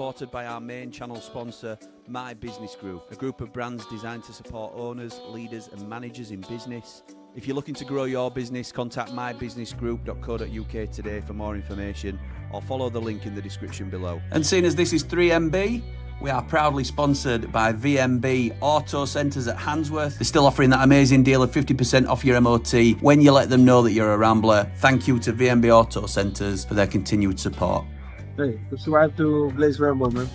supported by our main channel sponsor, My Business Group, a group of brands designed to support owners, leaders and managers in business. If you're looking to grow your business, contact mybusinessgroup.co.uk today for more information or follow the link in the description below. And seeing as this is 3MB, we are proudly sponsored by VMB Auto Centres at Handsworth. They're still offering that amazing deal of 50% off your MOT when you let them know that you're a Rambler. Thank you to VMB Auto Centres for their continued support. Hey, subscribe to Blaze Ramble, man.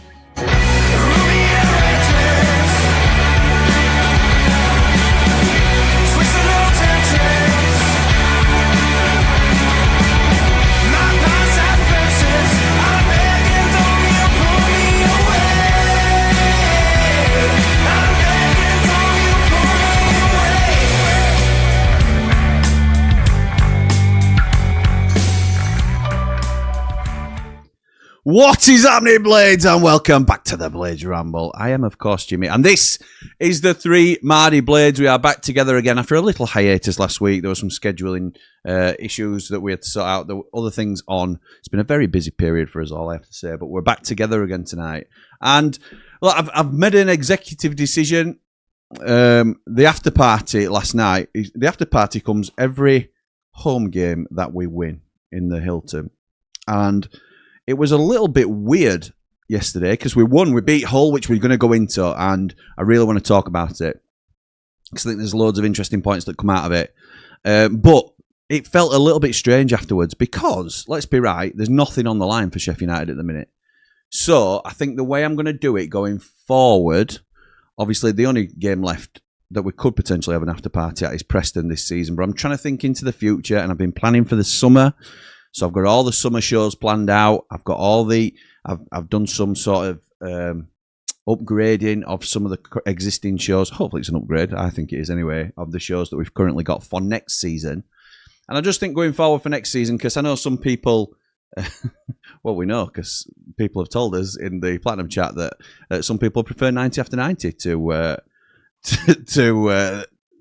What is happening, Blades? And welcome back to the Blades Ramble. I am, of course, Jimmy. And this is the three Mardy Blades. We are back together again after a little hiatus last week. There were some scheduling issues that we had to sort out. There were other things on. It's been a very busy period for us all, I have to say. But we're back together again tonight. And well, I've made an executive decision. The after party last night, the after party comes every home game that we win in the Hilton. And it was a little bit weird yesterday because we won. We beat Hull, which we're going to go into, and I really want to talk about it because I think there's loads of interesting points that come out of it. But it felt a little bit strange afterwards because, let's be right, there's nothing on the line for Sheffield United at the minute. So I think the way I'm going to do it going forward, obviously the only game left that we could potentially have an after party at is Preston this season. But I'm trying to think into the future, and I've been planning for the summer. So I've got all the summer shows planned out. I've got all the... I've done some sort of upgrading of some of the existing shows. Hopefully it's an upgrade. I think it is anyway, of the shows that we've currently got for next season. And I just think going forward for next season, because I know some people... well, we know, because people have told us in the Platinum chat that some people prefer 90 after 90 to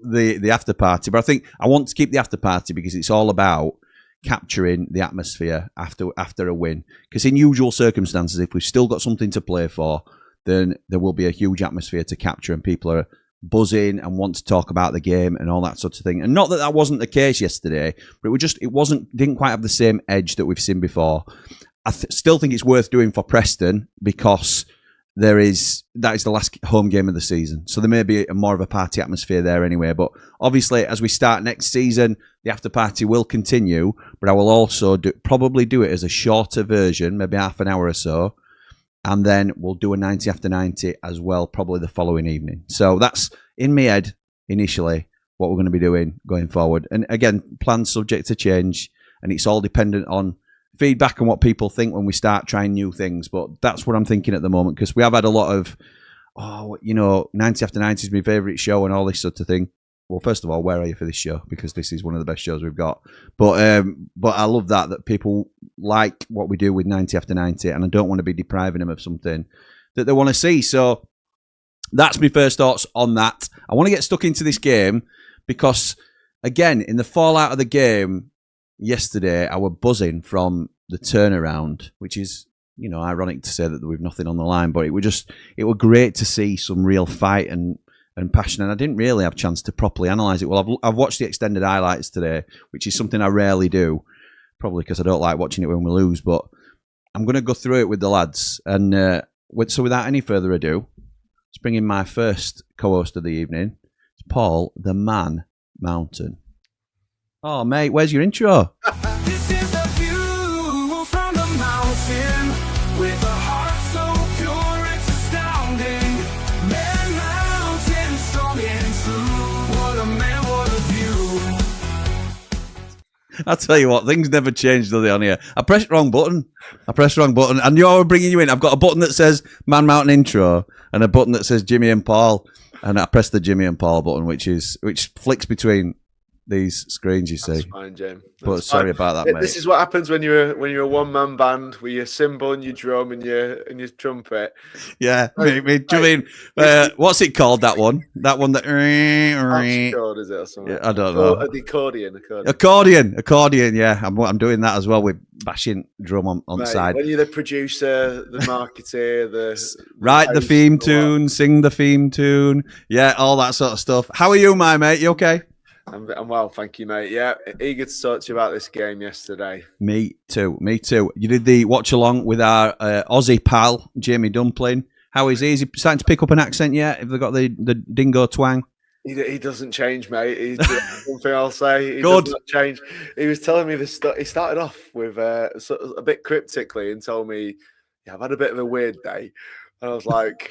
the after party. But I think I want to keep the after party because it's all about capturing the atmosphere after a win. Because in usual circumstances, if we've still got something to play for, then there will be a huge atmosphere to capture and people are buzzing and want to talk about the game and all that sort of thing. And not that that wasn't the case yesterday, but didn't quite have the same edge that we've seen before. I still think it's worth doing for Preston because that is the last home game of the season. So there may be more of a party atmosphere there anyway. But obviously, as we start next season, the after party will continue. But I will also probably do it as a shorter version, maybe half an hour or so. And then we'll do a 90 after 90 as well, probably the following evening. So that's in my head initially what we're going to be doing going forward. And again, plans subject to change. And it's all dependent on feedback and what people think when we start trying new things. But that's what I'm thinking at the moment because we have had a lot of, 90 after 90 is my favourite show and all this sort of thing. Well, first of all, where are you for this show? Because this is one of the best shows we've got. But I love that people like what we do with 90 after 90 and I don't want to be depriving them of something that they want to see. So that's my first thoughts on that. I want to get stuck into this game because, again, in the fallout of the game yesterday, I was buzzing from the turnaround, which is, ironic to say that we've nothing on the line, but it was great to see some real fight and passion, and I didn't really have a chance to properly analyse it. Well, I've watched the extended highlights today, which is something I rarely do, probably because I don't like watching it when we lose, but I'm going to go through it with the lads. And so without any further ado, let's bring in my first co-host of the evening. It's Paul, the Man Mountain. Oh, mate, where's your intro? This is the view from the mountain with a heart so pure it's astounding. Man Mountain, strong and true. What a man, what a view. I'll tell you what, things never change, do they, on here? I pressed the wrong button. I knew I was bringing you in. I've got a button that says Man Mountain intro and a button that says Jimmy and Paul. And I pressed the Jimmy and Paul button, which flicks between these screens, you see. That's fine, Jim. But That's sorry fine. about that, mate. This is what happens when you're a one-man band with your cymbal and your drum and your trumpet. Yeah, me. Do you mean what's it called? That one that. Harpsichord, is it or something? Yeah, I don't know. The accordion. Accordion. Yeah, I'm doing that as well with bashing drum on the side. When you're the producer, the marketer, write the theme tune, sing the theme tune, yeah, all that sort of stuff. How are you, my mate? You okay? I'm well, thank you, mate. Yeah, eager to talk to you about this game yesterday. Me too. You did the watch along with our Aussie pal, Jamie Dumpling. How is he? Is he starting to pick up an accent yet? Have they got the dingo twang? He doesn't change, mate. He's one thing I'll say. He Good. doesn't change. He was telling me this. He started off with a bit cryptically and told me, "Yeah, I've had a bit of a weird day." And I was like,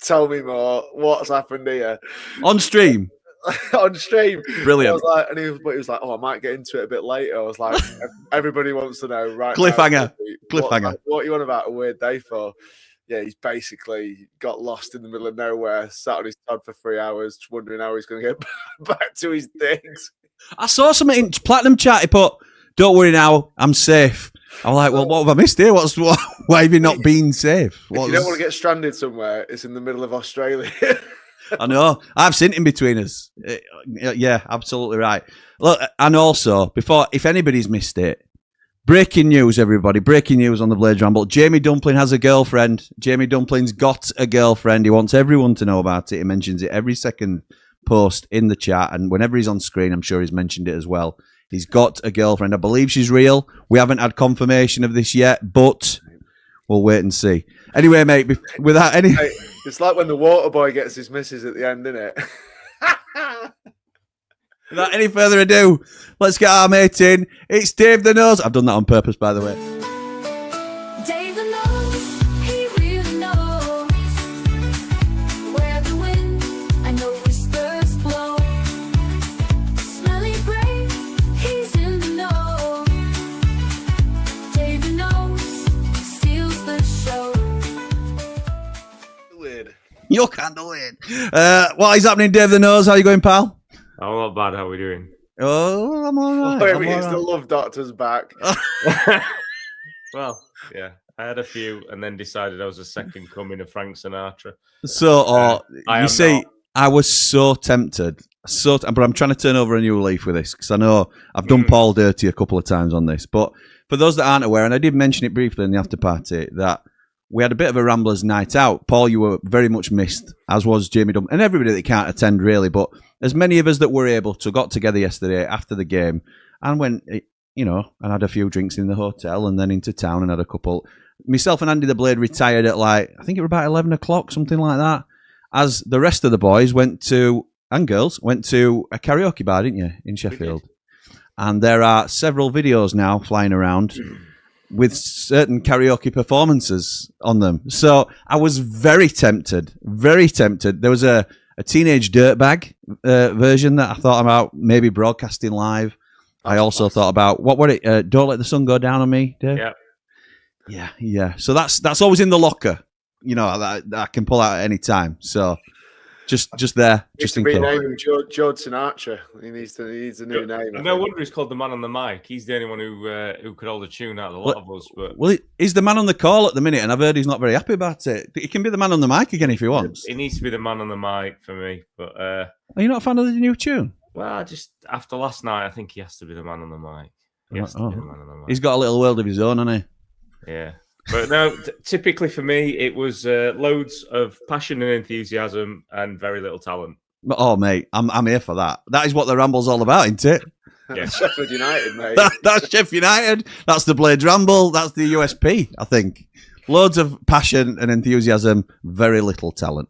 "Tell me more. What's happened here?" On stream. On stream, brilliant. I was like, and he was like, "Oh, I might get into it a bit later." I was like, "Everybody wants to know, right?" Cliffhanger. What are you on about a weird day for? Yeah, he's basically got lost in the middle of nowhere, sat on his pod for 3 hours, wondering how he's going to get back to his things. I saw something in Platinum Chat. He put, "Don't worry now, I'm safe." I'm like, well, what have I missed here? Why have you not been safe? If you don't want to get stranded somewhere, it's in the middle of Australia. I know. I've seen it in between us. Yeah, absolutely right. Look, and also, if anybody's missed it, breaking news, everybody. Breaking news on the Blade Ramble. Jamie Dumpling has a girlfriend. Jamie Dumpling's got a girlfriend. He wants everyone to know about it. He mentions it every second post in the chat. And whenever he's on screen, I'm sure he's mentioned it as well. He's got a girlfriend. I believe she's real. We haven't had confirmation of this yet, but we'll wait and see. Anyway, mate, without any... It's like when the water boy gets his missus at the end, isn't it? Without any further ado, let's get our mate in. It's Dave the Nose. I've done that on purpose, by the way. Dave the Nose, he really knows where the wind, I know whispers blow. Smelly brain, he's in the know. Dave the Nose steals the show. Weird. You can't do it. What is happening, Dave the Nose? How you going, pal? I'm not bad. How are we doing? Oh, I'm all right. It's the love doctor's back. Well, yeah. I had a few and then decided I was a second coming of Frank Sinatra. So, you see, I was so tempted. But I'm trying to turn over a new leaf with this because I know I've done Paul dirty a couple of times on this. But for those that aren't aware, and I did mention it briefly in the after party, that we had a bit of a Ramblers night out. Paul, you were very much missed, as was Jamie Dunn, and everybody that can't attend, really. But as many of us that were able to got together yesterday after the game and went, and had a few drinks in the hotel and then into town and had a couple. Myself and Andy the Blade retired at I think it was about 11 o'clock, something like that. As the rest of the boys and girls went to a karaoke bar, didn't you, in Sheffield? And there are several videos now flying around with certain karaoke performances on them. So I was very tempted. There was a Teenage Dirtbag version that I thought about maybe broadcasting live. I also thought about, what were it? Don't Let the Sun Go Down on Me, Dave? Yeah. So that's always in the locker, that I can pull out at any time. So just there, just in case. Rename him George Sinatra. He needs a new name. No wonder he's called the man on the mic. He's the only one who could hold a tune out of a lot of us. But he's the man on the call at the minute, and I've heard he's not very happy about it. He can be the man on the mic again if he wants. He needs to be the man on the mic for me. But are you not a fan of the new tune? Well, just after last night, I think he has to be the man on the mic. He's got a little world of his own, hasn't he? Yeah. But no, typically for me, it was loads of passion and enthusiasm and very little talent. Oh, mate, I'm here for that. That is what the Ramble's all about, isn't it? Yeah. Sheffield United, mate. That's Sheffield United. That's the Blade Ramble. That's the USP, I think. Loads of passion and enthusiasm, very little talent.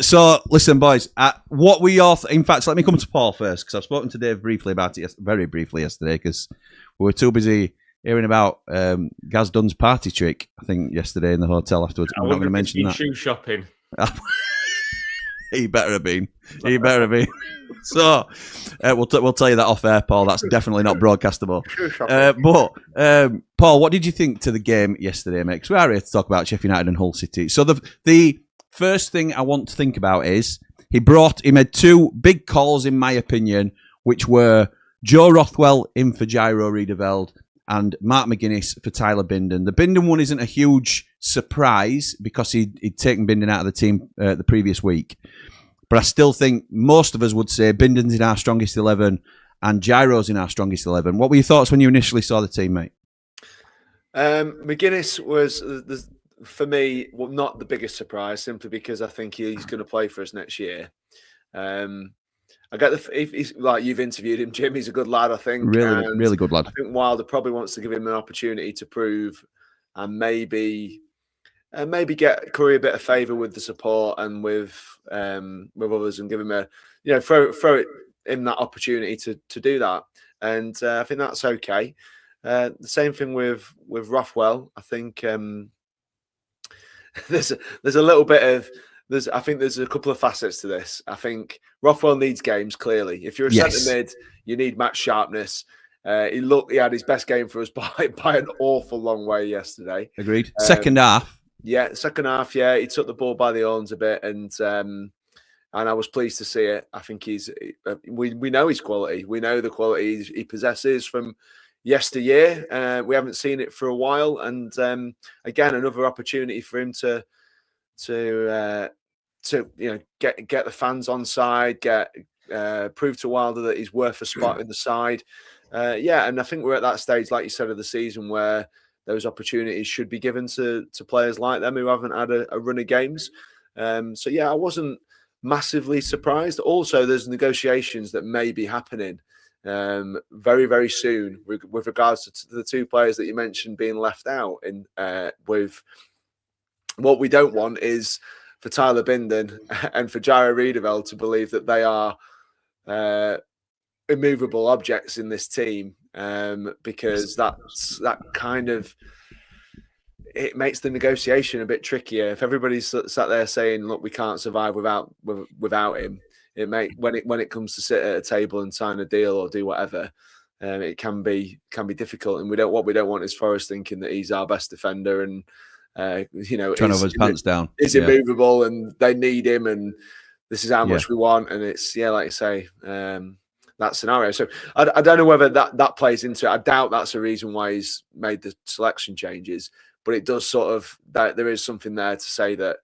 So, listen, boys, what we all... in fact, let me come to Paul first, because I've spoken to Dave briefly about it, very briefly yesterday, because we were too busy hearing about Gaz Dunn's party trick, I think, yesterday in the hotel afterwards. I'm not going to mention that. Shoe shopping. He better have been. So, we'll tell you that off air, Paul. That's definitely not broadcastable. But, Paul, what did you think to the game yesterday, mate? Because we are here to talk about Sheffield United and Hull City. So, the first thing I want to think about is he made two big calls, in my opinion, which were Joe Rothwell in for Gyro Riedeveld, and Mark McGuinness for Tyler Bindon. The Bindon one isn't a huge surprise because he'd taken Bindon out of the team the previous week. But I still think most of us would say Bindon's in our strongest 11 and Gyro's in our strongest 11. What were your thoughts when you initially saw the team, mate? McGuinness was, for me, not the biggest surprise, simply because I think he's going to play for us next year. I get if he's like you've interviewed him, Jim. He's a good lad, I think. Really good lad. I think Wilder probably wants to give him an opportunity to prove, and maybe get Curry a bit of favour with the support and with others, and give him a throw it in that opportunity to do that. And I think that's okay. The same thing with Rothwell. I think there's a little bit of. I think there's a couple of facets to this. I think Rothwell needs games, clearly. If you're a centre mid, you need match sharpness. He had his best game for us by an awful long way yesterday. Agreed. Second half. Yeah, second half, yeah. He took the ball by the horns a bit, and I was pleased to see it. I think we know his quality. We know the quality he possesses from yesteryear. We haven't seen it for a while, and again, another opportunity for him to get the fans on side, prove to Wilder that he's worth a spot in the side. And I think we're at that stage, like you said, of the season where those opportunities should be given to players like them who haven't had a run of games. I wasn't massively surprised. Also, there's negotiations that may be happening very, very soon with regards to the two players that you mentioned being left out. With what we don't want is for Tyler Bindon and for Gyro Riedeveld to believe that they are immovable objects in this team, because that kind of, it makes the negotiation a bit trickier. If everybody's sat there saying, "Look, we can't survive without him," when it comes to sit at a table and sign a deal or do whatever, it can be difficult. And what we don't want is Forrest thinking that he's our best defender and trying to have his pants down. Is immovable and they need him, and this is how much we want. And it's like you say, that scenario. So I don't know whether that plays into it. I doubt that's a reason why he's made the selection changes, but it does sort of, that there is something there to say that,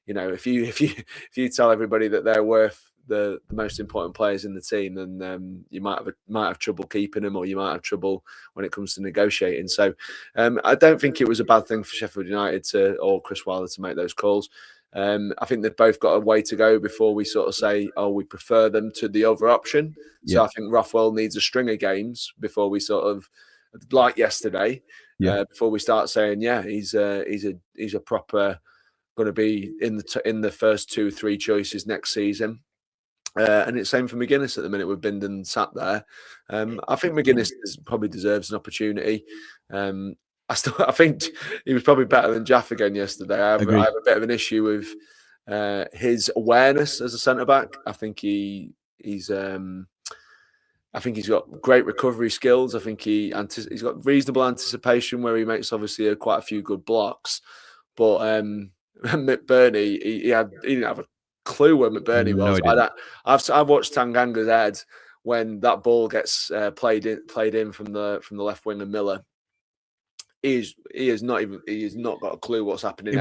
if you tell everybody that they're worth the most important players in the team, then you might have trouble keeping them, or you might have trouble when it comes to negotiating. So I don't think it was a bad thing for Sheffield United or Chris Wilder to make those calls. I think they've both got a way to go before we sort of say, we prefer them to the other option. So I think Rothwell needs a string of games before we sort of, like yesterday, before we start saying, he's a proper going to be in the first 2-3 choices next season. And it's same for McGuinness at the minute with Bindon sat there. I think McGuinness probably deserves an opportunity. I think he was probably better than Jaff again yesterday. I have a bit of an issue with his awareness as a centre back. I think he's got great recovery skills. I think he's got reasonable anticipation where he makes obviously quite a few good blocks. But McBurney, he didn't have a clue where McBurney was. I've watched Tanganga's head when that ball gets played in from the left wing and Miller. He has not got a clue what's happening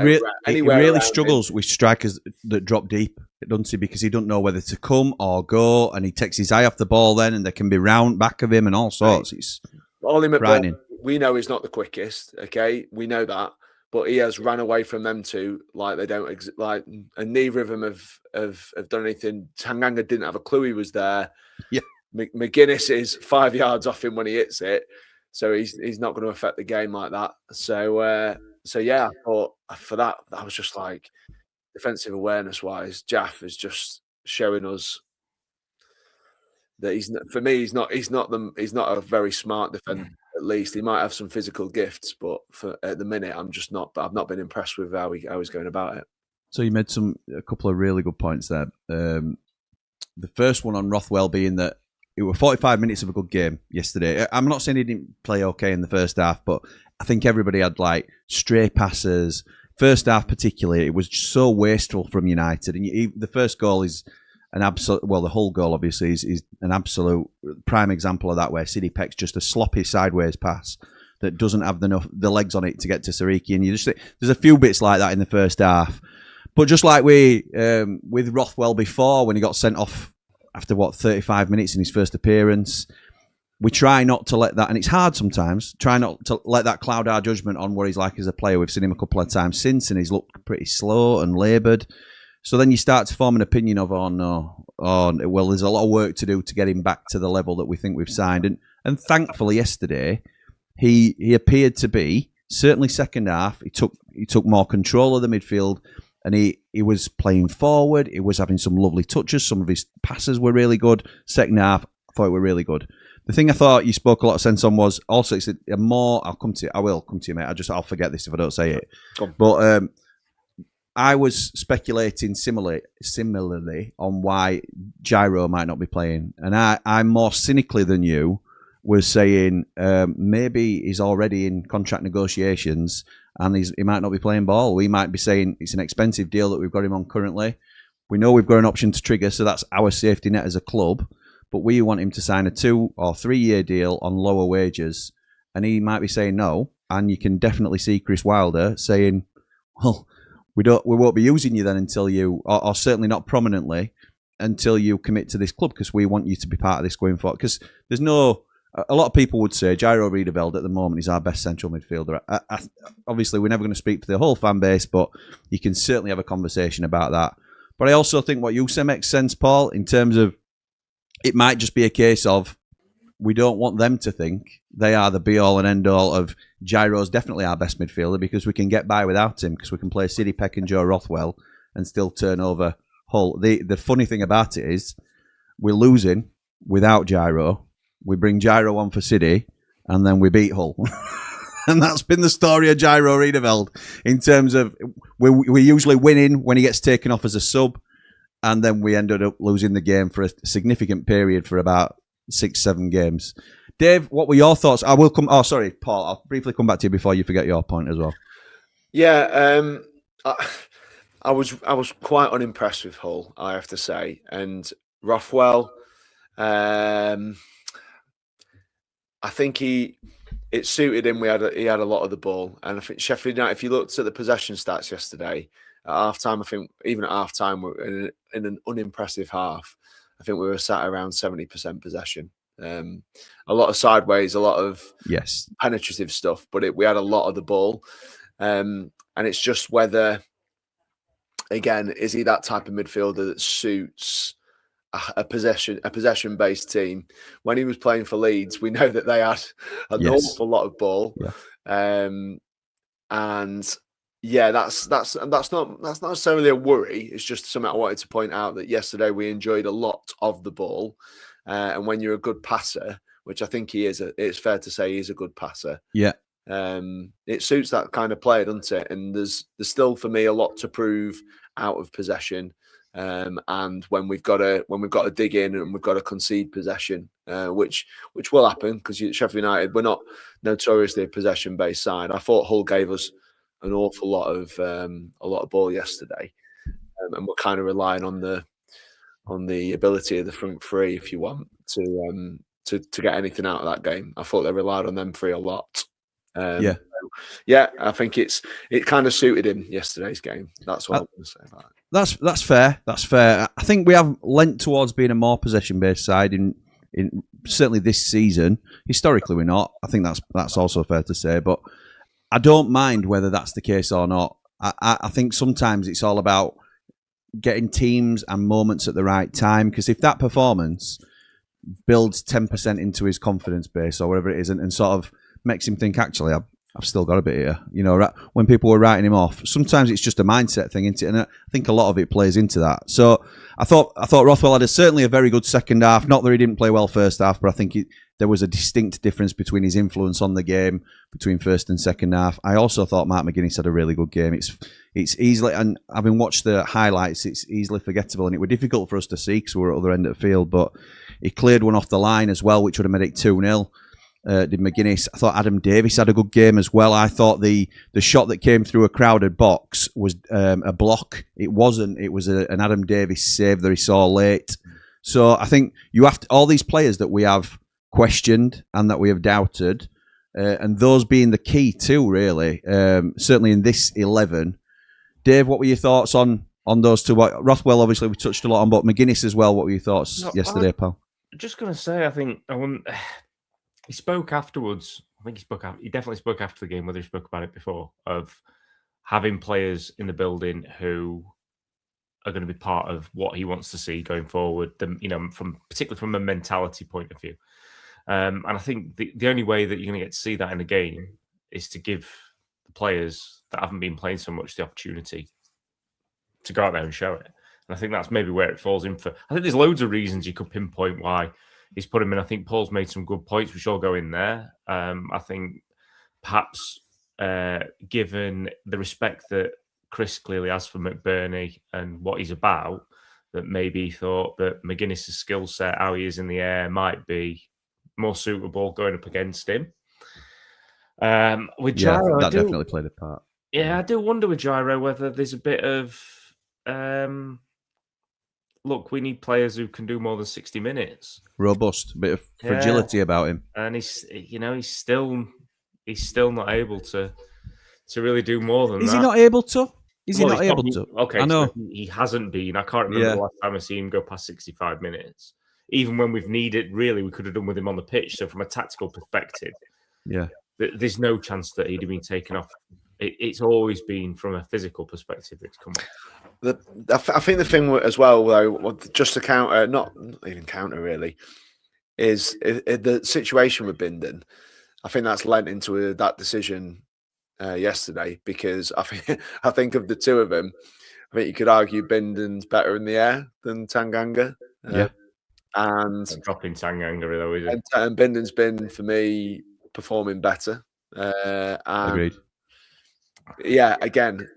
He really struggles with strikers that drop deep, doesn't he? Because he doesn't know whether to come or go, and he takes his eye off the ball then, and they can be round back of him and all sorts. It's frightening. We know he's not the quickest, okay? We know that. But he has ran away from them two like they don't and neither of them have done anything. Tanganga didn't have a clue he was there. Yeah, McGuinness is 5 yards off him when he hits it, so he's not going to affect the game like that. So I thought for that I was just like, defensive awareness wise, Jaff is just showing us that he's not a very smart defender. At least he might have some physical gifts, but at the minute, I've not been impressed with how he's going about it. So you made a couple of really good points there. The first one on Rothwell being that it were 45 minutes of a good game yesterday. I'm not saying he didn't play okay in the first half, but I think everybody had like stray passes. First half particularly, it was just so wasteful from United. And the first goal is, an absolute. Well, the whole goal obviously is an absolute prime example of that, where City Peck's just a sloppy sideways pass that doesn't have the legs on it to get to Sariki, and you just there's a few bits like that in the first half. But just like with Rothwell before, when he got sent off after 35 minutes in his first appearance, we try not to let that, and it's hard sometimes, try not to let that cloud our judgment on what he's like as a player. We've seen him a couple of times since, and he's looked pretty slow and laboured. So then you start to form an opinion of, well, there's a lot of work to do to get him back to the level that we think we've signed. And thankfully yesterday, he appeared to be, certainly second half, he took more control of the midfield, and he was playing forward. He was having some lovely touches. Some of his passes were really good. Second half, I thought were really good. The thing I thought you spoke a lot of sense on was also it's a more. I will come to you, mate. I'll forget this if I don't say it. But I was speculating similarly on why Gyro might not be playing, and I more cynically than you was saying maybe he's already in contract negotiations and he might not be playing ball. We might be saying it's an expensive deal that we've got him on currently. We know we've got an option to trigger, so that's our safety net as a club. But we want him to sign a 2 or 3 year deal on lower wages, and he might be saying no. And you can definitely see Chris Wilder saying, "Well, we won't be using you then until you, or certainly not prominently, until you commit to this club, because we want you to be part of this going forward." Because there's no. A lot of people would say Gyro Riedeveld at the moment is our best central midfielder. Obviously, we're never going to speak for the whole fan base, but you can certainly have a conversation about that. But I also think what you say makes sense, Paul, in terms of it might just be a case of we don't want them to think they are the be-all and end-all of Gyro's definitely our best midfielder, because we can get by without him, because we can play City Peck and Joe Rothwell and still turn over Hull. The funny thing about it is we're losing without Gyro. We bring Gyro on for City, and then we beat Hull. And that's been the story of Gyro Riedeveld in terms of we're usually winning when he gets taken off as a sub, and then we ended up losing the game for a significant period for about 6-7 games. Dave, what were your thoughts? I will come. Oh, sorry, Paul. I'll briefly come back to you before you forget your point as well. Yeah, I was quite unimpressed with Hull, I have to say, and Rothwell. I think it suited him. He had a lot of the ball, and I think Sheffield United, if you looked at the possession stats yesterday at half time, I think even at half time we're in an unimpressive half. I think we were sat around 70% possession. A lot of sideways, a lot of penetrative stuff, but we had a lot of the ball, and it's just whether, again, is he that type of midfielder that suits a possession-based team? When he was playing for Leeds, we know that they had an awful lot of ball, and yeah, that's not necessarily a worry. It's just something I wanted to point out, that yesterday we enjoyed a lot of the ball, and when you're a good passer, which I think he is, it's fair to say he's a good passer. Yeah, it suits that kind of player, doesn't it? And there's still for me a lot to prove out of possession. And when we've got to dig in and we've got to concede possession, which will happen, because Sheffield United, we're not notoriously a possession-based side. I thought Hull gave us an awful lot of ball yesterday, and we're kind of relying on the ability of the front three, if you want, to get anything out of that game. I thought they relied on them three a lot. I think it kind of suited him yesterday's game. That's what I want to say about it. That's fair. That's fair. I think we have lent towards being a more possession-based side in certainly this season. Historically, we're not. I think that's also fair to say. But I don't mind whether that's the case or not. I think sometimes it's all about getting teams and moments at the right time. Because if that performance builds 10% into his confidence base or whatever it is, and sort of makes him think, actually, I've still got a bit here. You know, when people were writing him off, sometimes it's just a mindset thing, isn't it? And I think a lot of it plays into that. So I thought Rothwell had certainly a very good second half. Not that he didn't play well first half, but I think there was a distinct difference between his influence on the game between first and second half. I also thought Mark McGuinness had a really good game. It's easily, and having watched the highlights, it's easily forgettable, and it was difficult for us to see because we were at the other end of the field. But he cleared one off the line as well, which would have made it 2-0. did McGuinness. I thought Adam Davis had a good game as well. I thought the shot that came through a crowded box was a block. It wasn't. It was an Adam Davis save that he saw late. So I think you have to, all these players that we have questioned and that we have doubted, and those being the key too, really. Certainly in this 11. Dave, what were your thoughts on those two? Rothwell, obviously, we touched a lot on, but McGuinness as well. What were your thoughts yesterday, pal? Just going to say, I think he spoke afterwards. I think he definitely spoke after the game, whether he spoke about it before, of having players in the building who are going to be part of what he wants to see going forward. Particularly from a mentality point of view. And I think the only way that you're going to get to see that in the game is to give the players that haven't been playing so much the opportunity to go out there and show it. And I think that's maybe where it falls in for. I think there's loads of reasons you could pinpoint why he's put him in. I think Paul's made some good points, which all go in there. I think perhaps given the respect that Chris clearly has for McBurney and what he's about, that maybe he thought that McGuinness' skill set, how he is in the air, might be more suitable going up against him. With Gyro, that definitely played a part. Yeah, I do wonder with Gyro whether there's a bit of look, we need players who can do more than 60 minutes. Robust, a bit of fragility about him. And he's still not able to really do more than that. Is he not able to? Is he not able to? Okay, I know. So he hasn't been. I can't remember the last time I seen him go past 65 minutes. Even when we've needed, really, we could have done with him on the pitch. So from a tactical perspective, there's no chance that he'd have been taken off. It's always been from a physical perspective it's come up. I think the thing as well, though, just to counter, not even counter really, is the situation with Bindon. I think that's lent into that decision yesterday, because I think of the two of them, I think you could argue Bindon's better in the air than Tanganga. And dropping Tanganga though, is it? And Bindon's been, for me, performing better. Agreed. Yeah, again,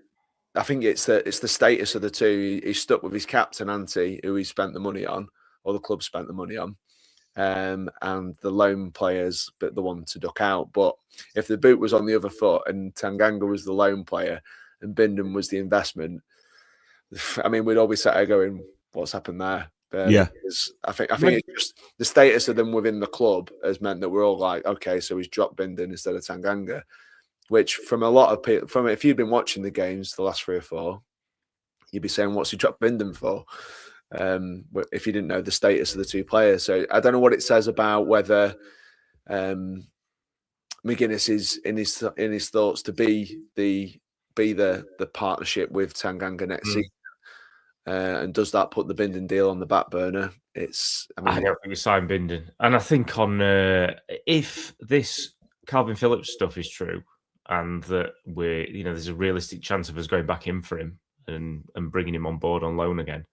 I think it's the status of the two. He's stuck with his captain, Ante, who he spent the money on, or the club spent the money on, and the loan players, but the one to duck out. But if the boot was on the other foot and Tanganga was the loan player and Bindon was the investment, I mean, we'd all be sat there going, "What's happened there?" Because I think it's just the status of them within the club has meant that we're all like, okay, so he's dropped Bindon instead of Tanganga. Which, from a lot of people, if you've been watching the games, the last 3 or 4, you'd be saying, what's he dropped Bindon for? If you didn't know the status of the two players. So I don't know what it says about whether McGuinness is in his thoughts to be the partnership with Tanganga next season. And does that put the Bindon deal on the back burner? I don't think we signed Bindon. And I think on if this Calvin Phillips stuff is true, and that there's a realistic chance of us going back in for him and bringing him on board on loan again,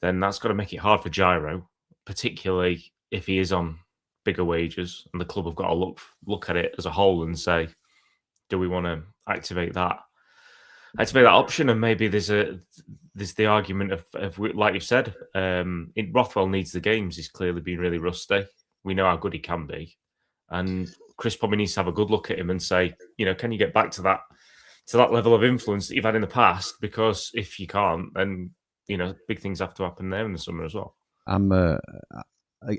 then that's got to make it hard for Gyro, particularly if he is on bigger wages, and the club have got to look at it as a whole and say, do we want to activate that option? And maybe there's the argument of like you've said, Rothwell needs the games. He's clearly been really rusty. We know how good he can be, and Chris probably needs to have a good look at him and say, can you get back to that level of influence that you've had in the past? Because if you can't, then big things have to happen there in the summer as well.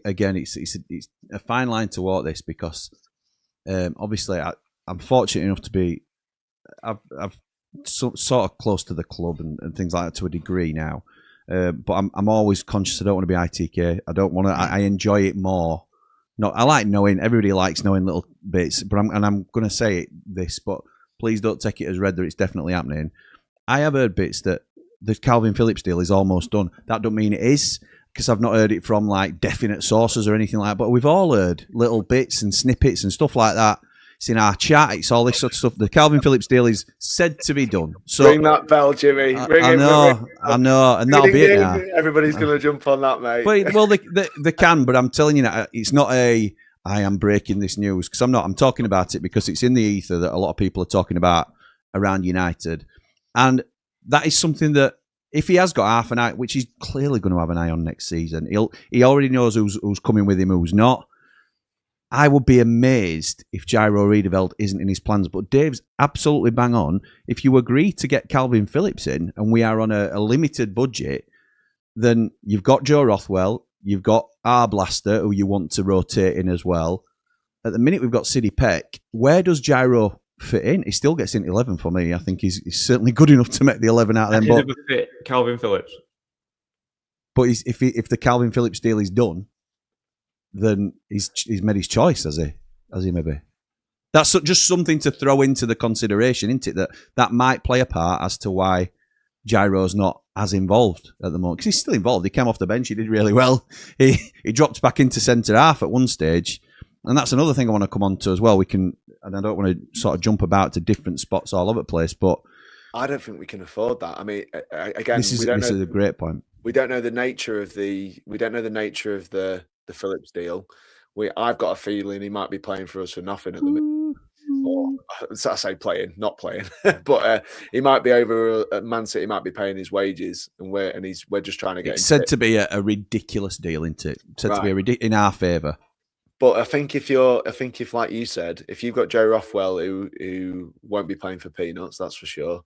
Again, it's a fine line to walk this, because obviously I'm fortunate enough to be I've sort of close to the club and things like that to a degree now, but I'm always conscious I don't want to be ITK. I don't want to. I enjoy it more. No, I like knowing. Everybody likes knowing little bits, but I'm going to say this, but please don't take it as read that it's definitely happening. I have heard bits that the Calvin Phillips deal is almost done. That don't mean it is, because I've not heard it from like definite sources or anything like that. But we've all heard little bits and snippets and stuff like that. It's in our chat. It's all this sort of stuff. The Calvin Phillips deal is said to be done. So ring that bell, Jimmy. I know, and that'll be it now. Everybody's going to jump on that, mate. Well, they can, but I'm telling you now, it's not I am breaking this news, because I'm not. I'm talking about it because it's in the ether that a lot of people are talking about around United, and that is something that if he has got half an eye, which he's clearly going to have an eye on next season, he already knows who's coming with him, who's not. I would be amazed if Gyro Riedeveld isn't in his plans. But Dave's absolutely bang on. If you agree to get Calvin Phillips in, and we are on a limited budget, then you've got Joe Rothwell, you've got Blaster, who you want to rotate in as well. At the minute, we've got Siddy Peck. Where does Gyro fit in? He still gets in 11 for me. I think he's certainly good enough to make the 11 out of them. But fit Calvin Phillips. But if the Calvin Phillips deal is done, then he's made his choice, has he maybe? That's just something to throw into the consideration, isn't it? That might play a part as to why Gyro's not as involved at the moment. Because he's still involved. He came off the bench. He did really well. He dropped back into centre half at one stage. And that's another thing I want to come on to as well. And I don't want to sort of jump about to different spots all over the place, but I don't think we can afford that. I mean, again, this is a great point. We don't know the nature of the Phillips deal. I've got a feeling he might be playing for us for nothing at the minute. Or, I say playing, not playing, but he might be over at Man City. Might be paying his wages, and we're just trying to get. It's said to be a ridiculous deal, isn't it? Said to be in our favour. But I think if like you said, if you've got Joe Rothwell who won't be playing for peanuts, that's for sure.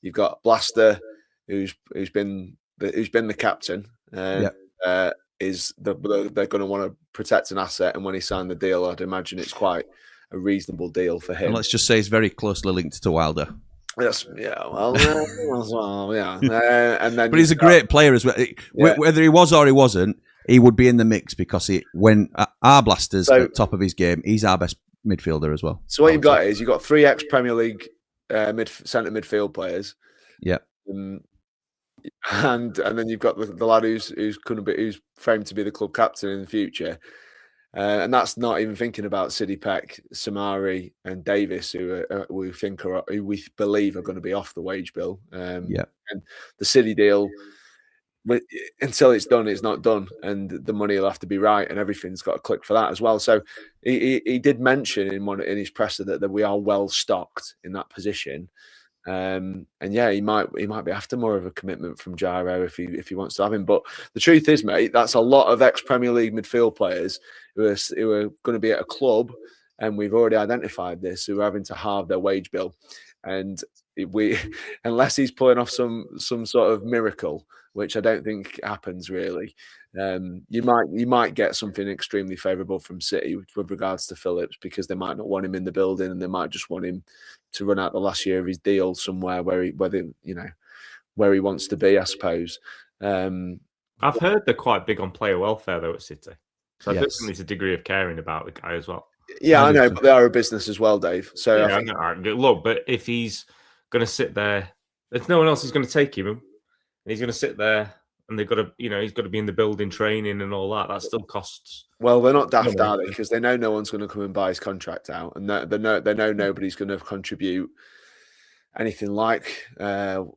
You've got Blaster who's been the captain. They're going to want to protect an asset, and when he signed the deal, I'd imagine it's quite a reasonable deal for him. And let's just say he's very closely linked to Wilder. Yes, yeah, well, yeah. And then, but he's a great player as well. Yeah. Whether he was or he wasn't, he would be in the mix because when our Blaster's at the top of his game, he's our best midfielder as well. So what you've got is you've got 3 ex-Premier League centre midfield players. Yeah. And then you've got the lad who's framed to be the club captain in the future. And that's not even thinking about Siddy Peck, Samari, and Davis, who we believe are going to be off the wage bill. And the Siddy deal, until it's done, it's not done, and the money will have to be right, and everything's got to click for that as well. So he did mention in his presser that we are well stocked in that position. And yeah, he might be after more of a commitment from Gyro if he wants to have him. But the truth is, mate, that's a lot of ex-Premier League midfield players who are going to be at a club, and we've already identified this, who are having to halve their wage bill. And unless he's pulling off some sort of miracle, which I don't think happens really, you might get something extremely favourable from City with regards to Phillips, because they might not want him in the building, and they might just want him to run out the last year of his deal somewhere where he wants to be, I suppose. I've heard they're quite big on player welfare though at City, so I think there's a degree of caring about the guy as well. Yeah, I know, but they are a business as well, Dave. So yeah, I think... look, but if he's going to sit there, there's no one else who's going to take him, and he's going to sit there, and they've got to, he's got to be in the building, training, and all that. That still costs. Well, they're not daft, are they? Because they know no one's going to come and buy his contract out, and they know nobody's going to contribute anything like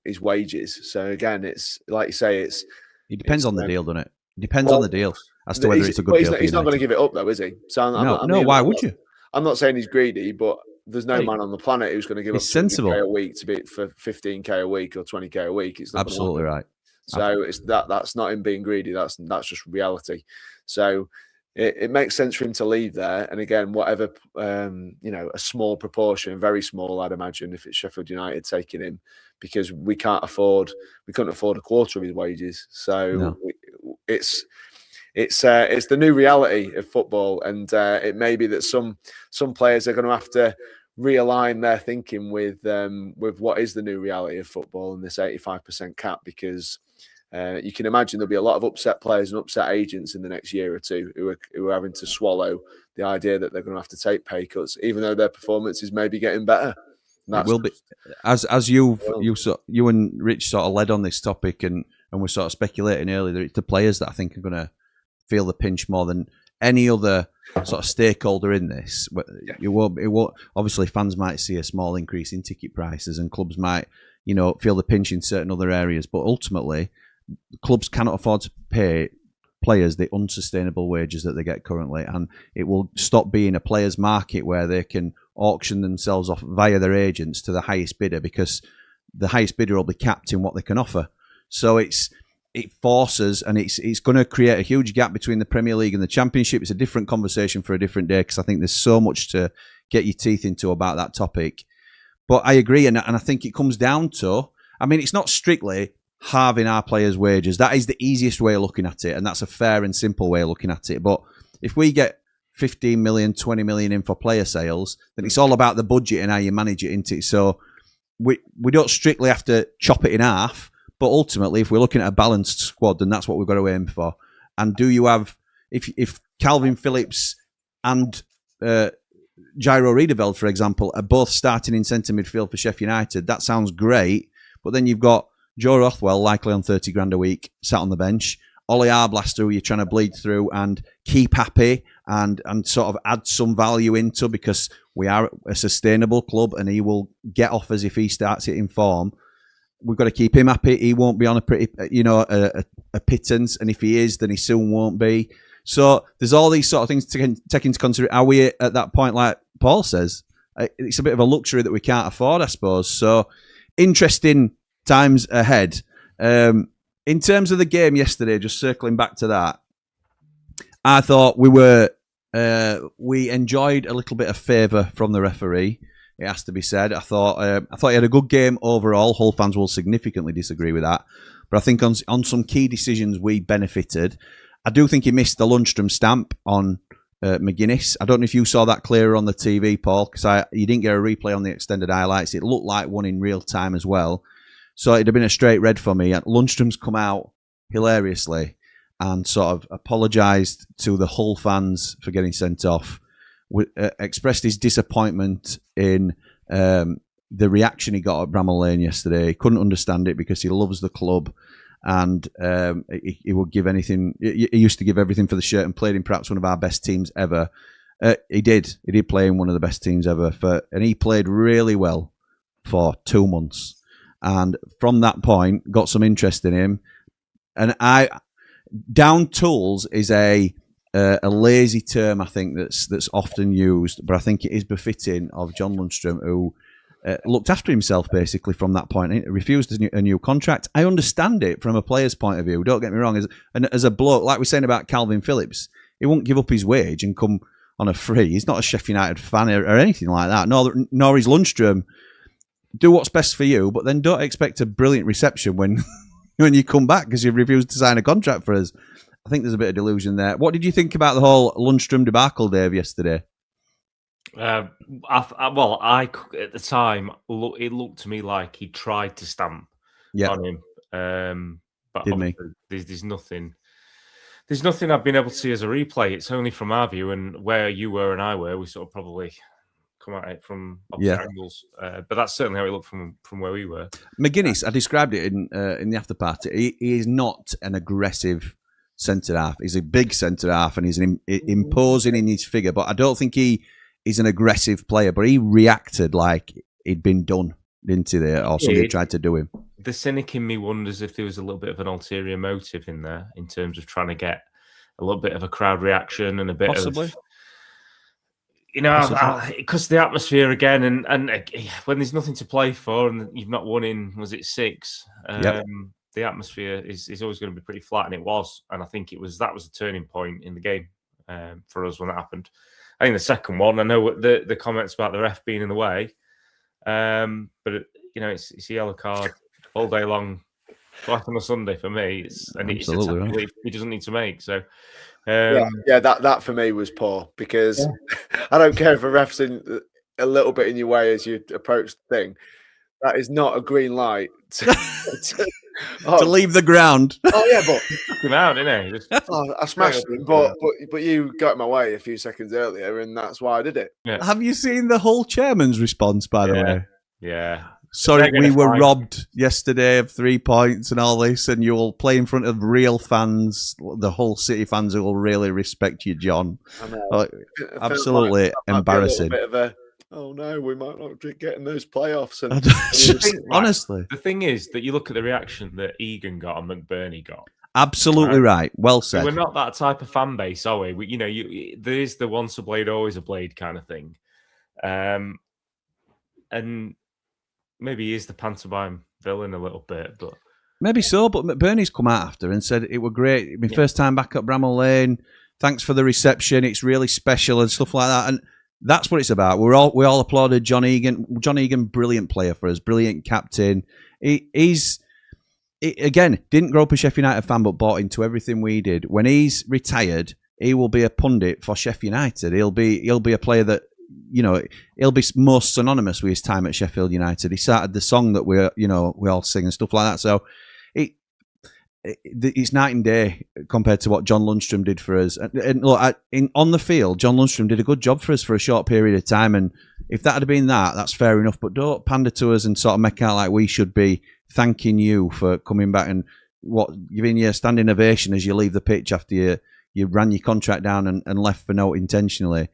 his wages. So again, it's like you say, it depends on the deal, doesn't it? It depends on the deal as to whether it's a good deal. He's not going to give it up, though, is he? So why would you? I'm not saying he's greedy, but there's no man on the planet who's going to give up $20K a week to be for $15K a week or $20K a week. It's not absolutely right. So it's that's not him being greedy. That's just reality. So it makes sense for him to leave there. And again, whatever a small proportion, very small, I'd imagine, if it's Sheffield United taking him, because we couldn't afford a quarter of his wages. So it's the new reality of football, and it may be that some players are going to have to realign their thinking with what is the new reality of football and this 85% cap, because you can imagine there'll be a lot of upset players and upset agents in the next year or two who are having to swallow the idea that they're going to have to take pay cuts, even though their performances may be getting better. It will be, as you and Rich sort of led on this topic, and we're sort of speculating earlier that it's the players that I think are going to feel the pinch more than any other sort of stakeholder in this. It won't. Obviously, fans might see a small increase in ticket prices, and clubs might, feel the pinch in certain other areas. But ultimately, clubs cannot afford to pay players the unsustainable wages that they get currently, and it will stop being a players' market where they can auction themselves off via their agents to the highest bidder, because the highest bidder will be capped in what they can offer. So it's it forces, and it's going to create a huge gap between the Premier League and the Championship. It's a different conversation for a different day, because I think there's so much to get your teeth into about that topic. But I agree, and I think it comes down to, I mean, it's not strictly halving our players' wages. That is the easiest way of looking at it, and that's a fair and simple way of looking at it. But if we get 15 million, 20 million in for player sales, then it's all about the budget and how you manage it, isn't it? So we don't strictly have to chop it in half, but ultimately, if we're looking at a balanced squad, then that's what we've got to aim for. And do you have, if Calvin Phillips and Jairo Riedeveld, for example, are both starting in centre midfield for Sheffield United, that sounds great. But then you've got Joe Rothwell, likely on 30 grand a week, sat on the bench. Ollie Arblaster, who you're trying to bleed through and keep happy and sort of add some value into, because we are a sustainable club and he will get offers if he starts it in form. We've got to keep him happy. He won't be on a pittance, and if he is, then he soon won't be. So there's all these sort of things to take into consideration. Are we at that point, like Paul says? It's a bit of a luxury that we can't afford, I suppose. So interesting times ahead. In terms of the game yesterday, just circling back to that, I thought we enjoyed a little bit of favour from the referee. It has to be said. I thought he had a good game overall. Hull fans will significantly disagree with that, but I think on some key decisions we benefited. I do think he missed the Lundstram stamp on McGuinness. I don't know if you saw that clearer on the TV, Paul, because you didn't get a replay on the extended highlights. It looked like one in real time as well. So it'd have been a straight red for me. Lundstram's come out hilariously and sort of apologised to the Hull fans for getting sent off. Expressed his disappointment in the reaction he got at Bramall Lane yesterday. He couldn't understand it because he loves the club, and he would give anything. He used to give everything for the shirt, and played in perhaps one of our best teams ever. He did play in one of the best teams ever, and he played really well for 2 months. And from that point, got some interest in him. And down tools is a lazy term, I think, that's often used, but I think it is befitting of John Lundstram, who looked after himself basically from that point. He refused a new contract. I understand it from a player's point of view. Don't get me wrong. As a bloke, like we're saying about Calvin Phillips, he won't give up his wage and come on a free. He's not a Sheffield United fan or anything like that. Nor is Lundstram. Do what's best for you, but then don't expect a brilliant reception when you come back because you refused to sign a contract for us. I think there's a bit of delusion there. What did you think about the whole Lundstram debacle, Dave, yesterday? At the time, it looked to me like he tried to stamp on him. But there's nothing. There's nothing I've been able to see as a replay. It's only from our view, and where you were and I were, we sort of probably come at it from opposite angles. But that's certainly how it looked from where we were. McGuinness, I described it in the after party. He is not an aggressive centre half. He's a big centre half, and he's imposing in his figure. But I don't think he is an aggressive player. But he reacted like he'd been done, didn't he? There, or somebody tried to do him. The cynic in me wonders if there was a little bit of an ulterior motive in there in terms of trying to get a little bit of a crowd reaction and a bit of, because the atmosphere again, and when there's nothing to play for and you've not won in, was it 6? The atmosphere is always going to be pretty flat, and it was. And I think that was a turning point in the game for us when that happened. I think the second one, I know the comments about the ref being in the way, but it's a yellow card all day long, twice on a Sunday for me. It's a tackle he doesn't need to make. So, that for me was poor, because I don't care if a ref's in a little bit in your way as you approach the thing. That is not a green light to leave the ground. Oh yeah, but took him out, didn't he? I smashed him, but you got in my way a few seconds earlier, and that's why I did it. Yeah. Have you seen the Hull chairman's response, by the way? Yeah. Sorry, we were robbed yesterday of 3 points and all this, and you'll play in front of real fans, the Hull City fans who will really respect you, John. I know. Absolutely embarrassing. Oh no, we might not get in those playoffs. And honestly, the thing is that you look at the reaction that Egan got and McBurney got. Absolutely right. Well said. We're not that type of fan base, are we? There is the once a Blade, always a Blade kind of thing, and maybe he is the pantomime villain a little bit, but Maybe so, but McBurney's come out after and said it were great. My first time back at Bramall Lane. Thanks for the reception. It's really special and stuff like that. And that's what it's about. We all applauded John Egan. John Egan, brilliant player for us, brilliant captain. He's again didn't grow up a Sheffield United fan, but bought into everything we did. When he's retired, he will be a pundit for Sheffield United. He'll be a player that he'll be most synonymous with his time at Sheffield United. He started the song that we all sing and stuff like that. So it's night and day compared to what John Lundstram did for us. And look, on the field, John Lundstram did a good job for us for a short period of time. And if that had been that's fair enough. But don't pander to us and sort of make out like we should be thanking you for coming back and giving you a standing ovation as you leave the pitch after you ran your contract down and left for no intentionally.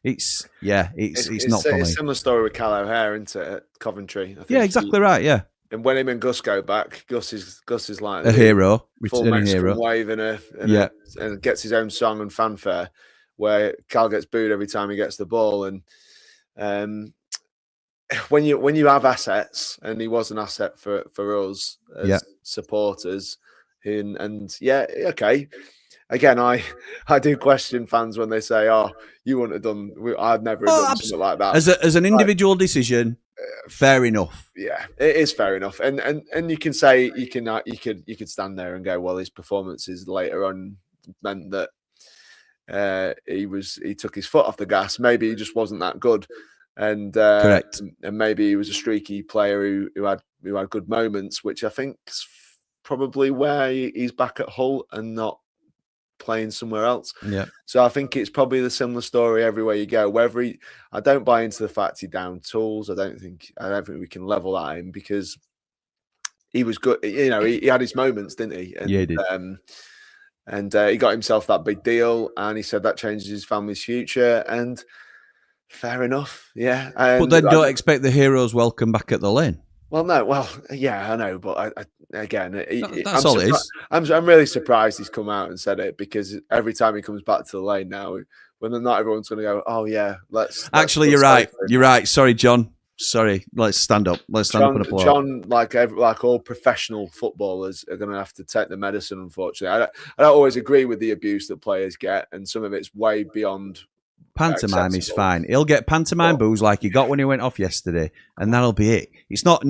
It's not for me. It's a similar story with Cal O'Hare, isn't it, at Coventry? I think exactly right. Yeah. And when him and Gus go back, Gus is like a hero, full Mexican wave and gets his own song and fanfare. Where Cal gets booed every time he gets the ball, and when you have assets, and he was an asset for us as supporters, okay. Again, I do question fans when they say, "Oh, you wouldn't have done. I'd never have done something like that." As an individual decision, fair enough. Yeah, it is fair enough, and you can say you could stand there and go, "Well, his performances later on meant that he took his foot off the gas. Maybe he just wasn't that good." And correct, and maybe he was a streaky player who had good moments, which I think is probably where he's back at Hull and not playing somewhere else. Yeah. So I think it's probably the similar story everywhere you go. I don't buy into the fact he downed tools. I don't think we can level at him because he was good. He had his moments, didn't he? And, yeah, he did. And he got himself that big deal, and he said that changes his family's future. And fair enough, yeah. But then don't expect the heroes welcome back at the Lane. Well, no. Well, yeah, I know, but that's all it is. I'm really surprised he's come out and said it because every time he comes back to the Lane now, when not everyone's going to go, "Oh yeah, let's." Actually, you're right. You're right. Sorry, John. Sorry. Let's stand up. Let's stand up and applaud. John, like all professional footballers, are going to have to take the medicine. Unfortunately, I don't always agree with the abuse that players get, and some of it's way beyond. Pantomime is fine. He'll get pantomime boos like he got when he went off yesterday, and that'll be it. It's not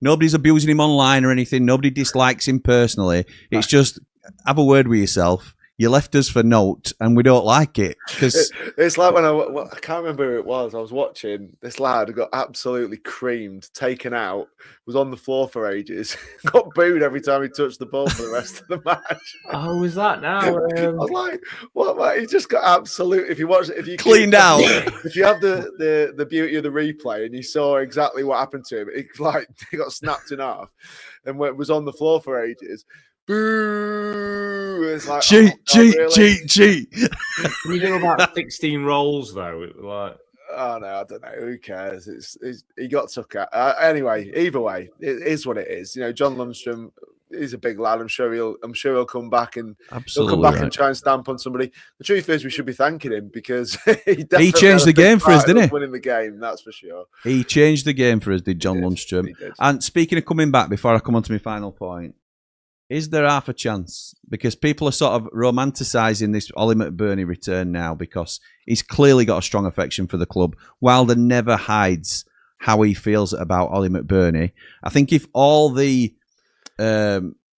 nobody's abusing him online or anything. Nobody dislikes him personally. It's just have a word with yourself. You left us for note, and we don't like it because it's like when I can't remember who it was. I was watching this lad who got absolutely creamed, taken out, was on the floor for ages, got booed every time he touched the ball for the rest of the match. Oh, was that now? I was like, what? Mate? He just got absolute. If you cleaned out. If you have the beauty of the replay and you saw exactly what happened to him, he got snapped in half and was on the floor for ages. Boo! It's like cheat. You do about 16 rolls though. Like, oh no, I don't know. Who cares? He got took out. Anyway, either way, it is what it is. John Lundstram. He's a big lad. I'm sure he'll come back and and try and stamp on somebody. The truth is, we should be thanking him because he changed the game for us, didn't he? Winning the game, that's for sure. He changed the game for us, did John Lundstram? And speaking of coming back, before I come on to my final point. Is there half a chance? Because people are sort of romanticising this Ollie McBurney return now because he's clearly got a strong affection for the club. Wilder never hides how he feels about Ollie McBurney. I think if all the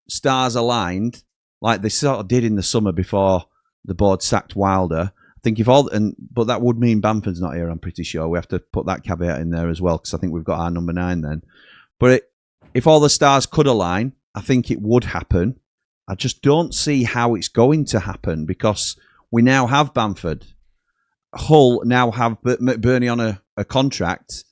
stars aligned, like they sort of did in the summer before the board sacked Wilder, I think but that would mean Bamford's not here, I'm pretty sure. We have to put that caveat in there as well because I think we've got our number 9 then. But if all the stars could align, I think it would happen. I just don't see how it's going to happen because we now have Bamford. Hull now have McBurney on a contract.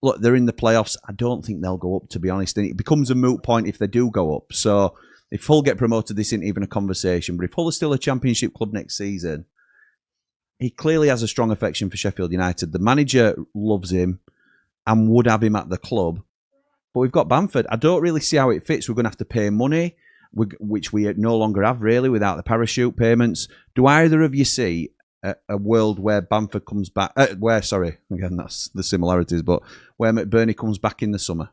Look, they're in the playoffs. I don't think they'll go up, to be honest. And it becomes a moot point if they do go up. So if Hull get promoted, this isn't even a conversation. But if Hull is still a championship club next season, he clearly has a strong affection for Sheffield United. The manager loves him and would have him at the club. But we've got Bamford. I don't really see how it fits. We're going to have to pay money, which we no longer have, really, without the parachute payments. Do either of you see a world where Bamford comes back? Again, that's the similarities, but where McBurney comes back in the summer?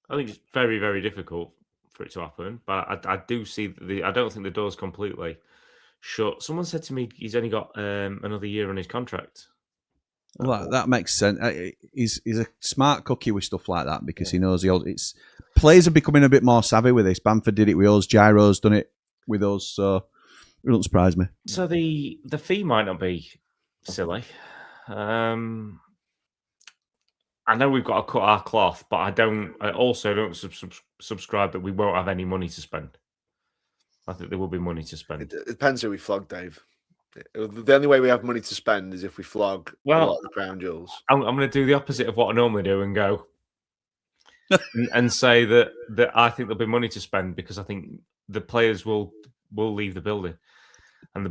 I think it's very, very difficult for it to happen. But I do see that I don't think the door's completely shut. Someone said to me he's only got another year on his contract. Well, that makes sense. He's a smart cookie with stuff like that because he knows players are becoming a bit more savvy with this. Bamford did it with us. Gyro's done it with us. So it doesn't surprise me. So the fee might not be silly. I know we've got to cut our cloth, but I also don't subscribe that we won't have any money to spend. I think there will be money to spend. It depends who we flog, Dave. The only way we have money to spend is if we flog a lot of the crown jewels. I'm going to do the opposite of what I normally do and go and say that I think there'll be money to spend because I think the players will leave the building and the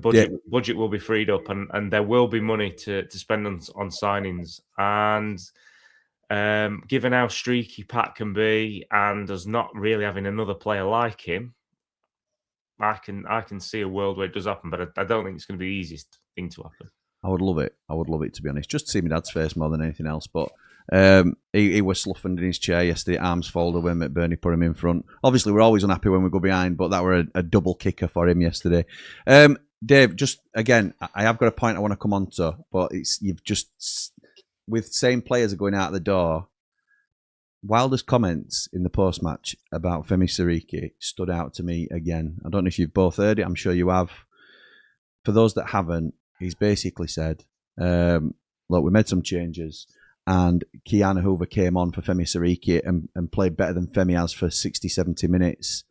budget will be freed up and there will be money to spend on signings. And given how streaky Pat can be and us not really having another player like him, I can see a world where it does happen, but I don't think it's going to be the easiest thing to happen. I would love it. To be honest, just to see my dad's face more than anything else. But he was sloughing in his chair yesterday, arms folded when McBurney put him in front. Obviously, we're always unhappy when we go behind, but that were a double kicker for him yesterday. Dave, just again, I have got a point I want to come on to, but you've just with same players are going out the door. Wilder's comments in the post-match about Femi Siriki stood out to me again. I don't know if you've both heard it. I'm sure you have. For those that haven't, he's basically said, look, we made some changes and Keanu Hoover came on for Femi Siriki and played better than Femi has for 60, 70 minutes.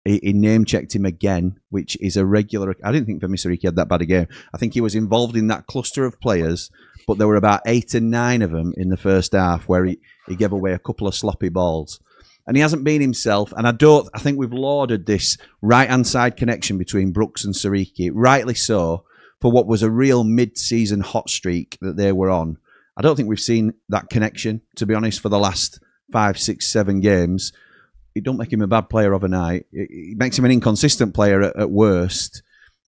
He name-checked him again, which is a regular... I didn't think Femi Siriki had that bad a game. I think he was involved in that cluster of players, but there were about 8 or 9 of them in the first half where he gave away a couple of sloppy balls. And he hasn't been himself. And I think we've lauded this right-hand side connection between Brooks and Siriki, rightly so, for what was a real mid-season hot streak that they were on. I don't think we've seen that connection, to be honest, for the last 5, 6, 7 games. It don't make him a bad player overnight. It makes him an inconsistent player at worst.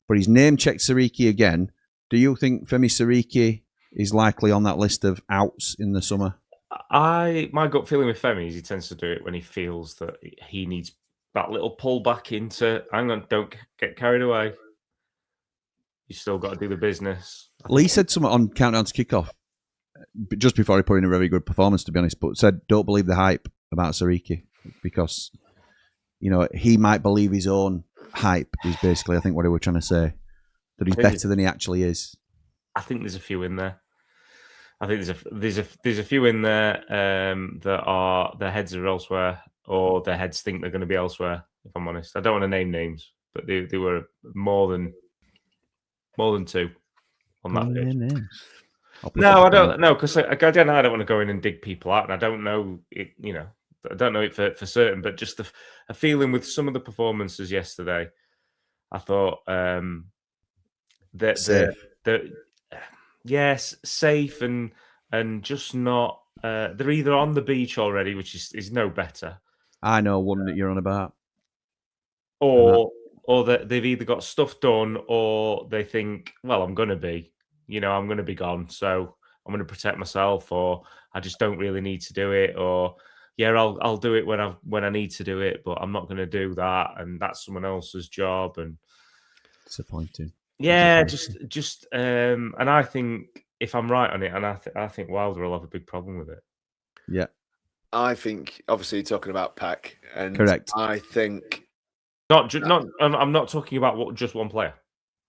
But he's name-checked Siriki again. Do you think Femi Siriki is likely on that list of outs in the summer? My gut feeling with Femi is he tends to do it when he feels that he needs that little pull back into, hang on, don't get carried away. You still got to do the business. Lee said something on Countdown to Kickoff just before he put in a very good performance, to be honest, but said, don't believe the hype about Siriki because, he might believe his own hype is basically, I think, what he were trying to say. That he's better than he actually is. I think there's a few in there. I think there's a few in there that are their heads are elsewhere or their heads think they're going to be elsewhere. If I'm honest, I don't want to name names, but they were more than 2 on that page. No, I don't know because again, I don't want to go in and dig people out, and I don't know it. I don't know it for certain, but just a feeling with some of the performances yesterday, I thought that yes, safe and just not. They're either on the beach already, which is no better. I know one that you're on about, or that they've either got stuff done, or they think, well, I'm going to be, I'm going to be gone, so I'm going to protect myself, or I just don't really need to do it, or yeah, I'll do it when I need to do it, but I'm not going to do that, and that's someone else's job, and disappointing. Yeah, just and I think if I'm right on it, and I think Wilder will have a big problem with it. Yeah, I think obviously you're talking about Peck, and correct. I think I'm not talking about just one player.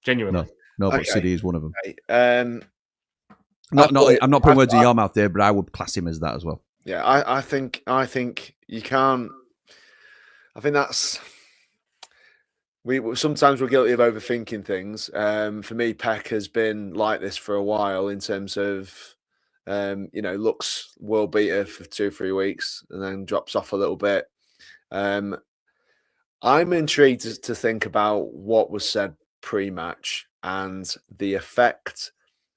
Genuinely, no, but City is one of them. Okay. I'm not putting words in your mouth there, but I would class him as that as well. Yeah, I think you can't. I think that's. Sometimes we're guilty of overthinking things. For me, Peck has been like this for a while in terms of, looks world beater for 2-3 weeks and then drops off a little bit. I'm intrigued to think about what was said pre-match and the effect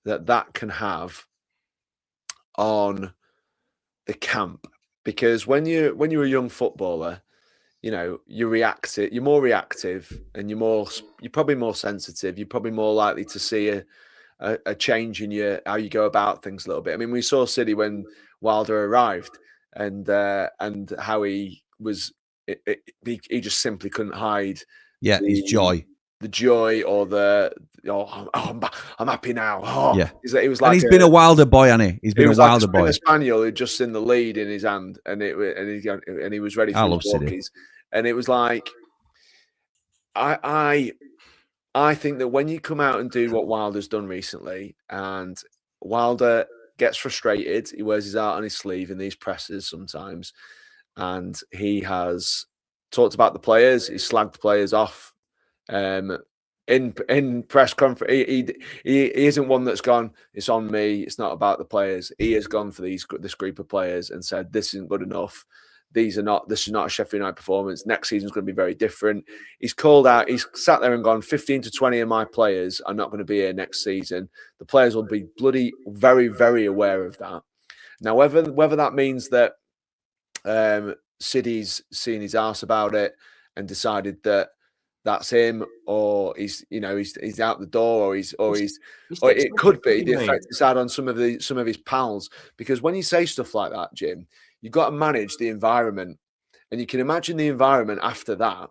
that can have on the camp, because when you're a young footballer, you're reactive, you're more reactive, and you're probably more sensitive. You're probably more likely to see a change in how you go about things a little bit. I mean, we saw City when Wilder arrived, and how he was he just simply couldn't hide. Yeah, his joy. The joy, or I'm happy now. Yeah, it was and like he's been a Wilder boy, hasn't he? He's been a Wilder like boy. A spaniel who just seen the lead in his hand, and he was ready for his walkies. And it was like, I think that when you come out and do what Wilder's done recently, and Wilder gets frustrated, he wears his heart on his sleeve in these presses sometimes, and he has talked about the players, he slagged the players off. In press conference, he isn't one that's gone, it's on me, it's not about the players. He has gone for this group of players and said, this isn't good enough. This is not a Sheffield United performance. Next season's going to be very different. He's called out, he's sat there and gone, 15 to 20 of my players are not going to be here next season. The players will be bloody very, very aware of that. Now, whether that means that Siddy's seen his arse about it and decided that that's him, or he's out the door, or it could be the effect it's had on some of his pals. Because when you say stuff like that, Jim, you've got to manage the environment, and you can imagine the environment after that.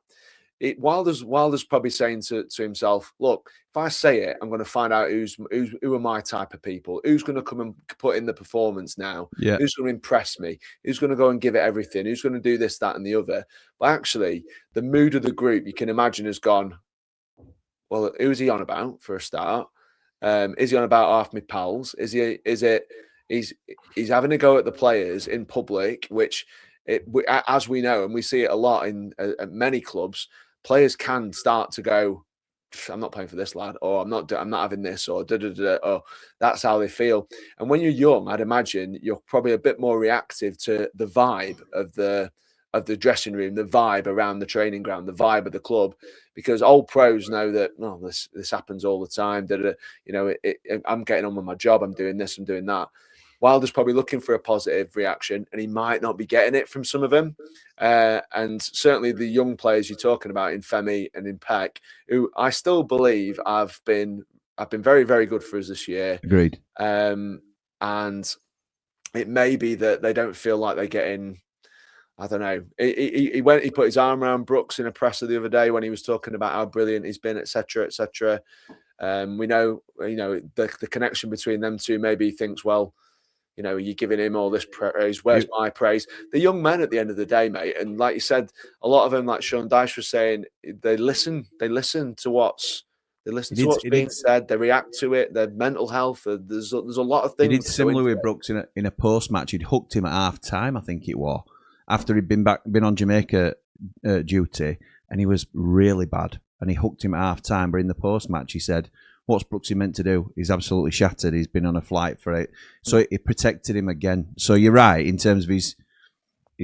Wilder's probably saying to himself, look, if I say it, I'm going to find out who are my type of people, who's going to come and put in the performance now, who's going to impress me, who's going to go and give it everything, who's going to do this, that, and the other. But actually, the mood of the group, you can imagine, has gone, well, who's he on about for a start? Is he on about half my pals? He's having a go at the players in public, which, as we know, and we see it a lot at many clubs, players can start to go, I'm not playing for this lad, or I'm not having this, or or that's how they feel. And when you're young, I'd imagine you're probably a bit more reactive to the vibe of the dressing room, the vibe around the training ground, the vibe of the club, because old pros know that this happens all the time. I'm getting on with my job, I'm doing this, I'm doing that. Wilder's probably looking for a positive reaction, and he might not be getting it from some of them. And certainly the young players you're talking about in Femi and in Peck, who I still believe have been very, very good for us this year. Agreed. And it may be that they don't feel like they're getting, I don't know. He put his arm around Brooks in a presser the other day when he was talking about how brilliant he's been, etc., etc. We know, the connection between them two. Maybe he thinks, well, you're giving him all this praise. Where's my praise? The young men at the end of the day, mate. And like you said, a lot of them, like Sean Dyche was saying, they listen to what's being said. They react to it. Their mental health. There's a lot of things. He did similar with Brooks in a post match. He'd hooked him at half time, I think it was, after he'd been on Jamaica duty, and he was really bad. And he hooked him at half time. But in the post match, he said, what's Brooksy meant to do? He's absolutely shattered. He's been on a flight for it. So it protected him again. So you're right, in terms of he's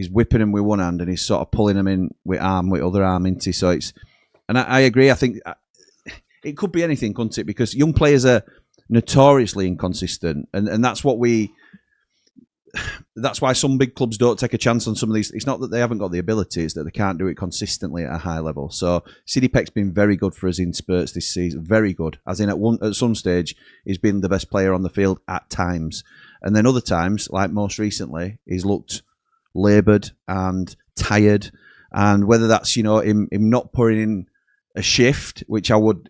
whipping him with one hand and he's sort of pulling him in with other arm into. So it's, and I agree. I think it could be anything, couldn't it? Because young players are notoriously inconsistent. And that's what that's why some big clubs don't take a chance on some of these. It's not that they haven't got the ability, it's that they can't do it consistently at a high level. So Siddy Peck's been very good for us in spurts this season. Very good. As in at some stage, he's been the best player on the field at times. And then other times, like most recently, he's looked laboured and tired. And whether that's, him not putting in a shift, which I would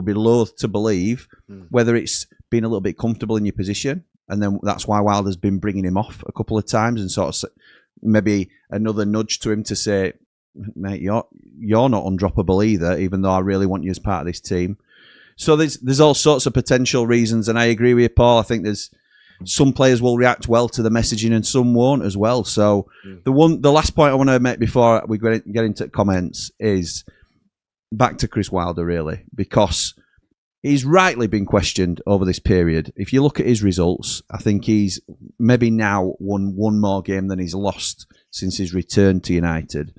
be loath to believe, whether it's being a little bit comfortable in your position. And then that's why Wilder's been bringing him off a couple of times, and sort of maybe another nudge to him to say, mate, you're not undroppable either, even though I really want you as part of this team. So there's all sorts of potential reasons, and I agree with you, Paul. I think there's some players will react well to the messaging and some won't as well. So the last point I want to make before we get into comments is back to Chris Wilder, really, because he's rightly been questioned over this period. If you look at his results, I think he's maybe now won one more game than he's lost since his return to United.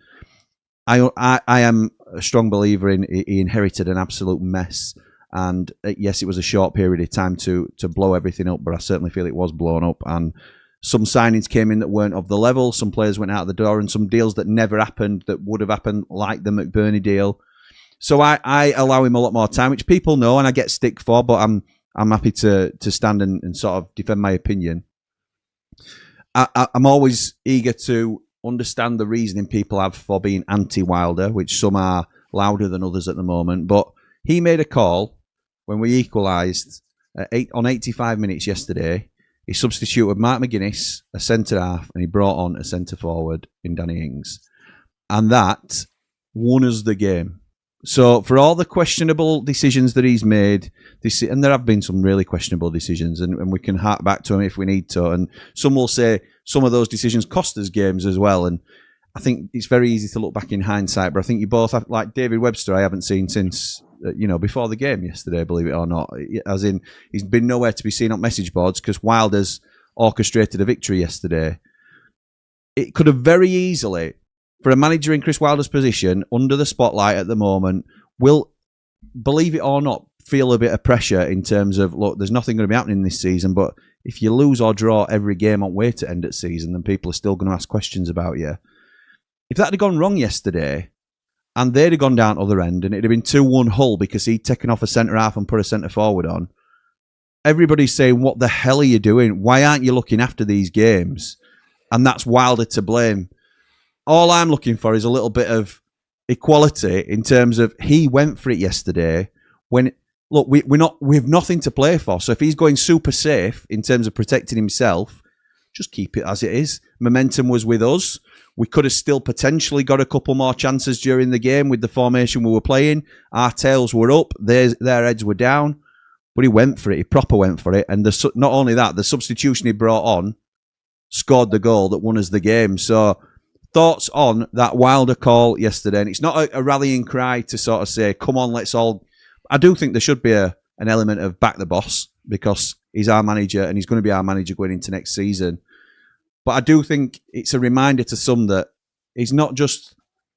I am a strong believer in he inherited an absolute mess. And yes, it was a short period of time to blow everything up, but I certainly feel it was blown up. And some signings came in that weren't of the level. Some players went out the door, and some deals that never happened that would have happened, like the McBurney deal. So I allow him a lot more time, which people know and I get stick for, but I'm happy to stand and sort of defend my opinion. I'm always eager to understand the reasoning people have for being anti-Wilder, which some are louder than others at the moment. But he made a call when we equalised on 85 minutes yesterday. He substituted Mark McGuinness, a centre-half, and he brought on a centre-forward in Danny Ings. And that won us the game. So for all the questionable decisions that he's made, and there have been some really questionable decisions, and we can hark back to him if we need to, and some will say some of those decisions cost us games as well, and I think it's very easy to look back in hindsight, but I think you both have, like David Webster, I haven't seen since, before the game yesterday, believe it or not, as in he's been nowhere to be seen on message boards because Wilder's orchestrated a victory yesterday. It could have very easily, for a manager in Chris Wilder's position, under the spotlight at the moment, will, believe it or not, feel a bit of pressure in terms of, look, there's nothing going to be happening this season, but if you lose or draw every game on way to end at season, then people are still going to ask questions about you. If that had gone wrong yesterday, and they'd have gone down other end, and it'd have been 2-1 Hull because he'd taken off a centre-half and put a centre-forward on, everybody's saying, what the hell are you doing? Why aren't you looking after these games? And that's Wilder to blame. All I'm looking for is a little bit of equality in terms of he went for it yesterday when, look, we have nothing to play for. So if he's going super safe in terms of protecting himself, just keep it as it is. Momentum was with us. We could have still potentially got a couple more chances during the game with the formation we were playing. Our tails were up, their heads were down, but he went for it. He proper went for it. And not only that, the substitution he brought on scored the goal that won us the game. So thoughts on that Wilder call yesterday? And it's not a rallying cry to sort of say, come on, let's all... I do think there should be an element of back the boss because he's our manager and he's going to be our manager going into next season. But I do think it's a reminder to some that he's not just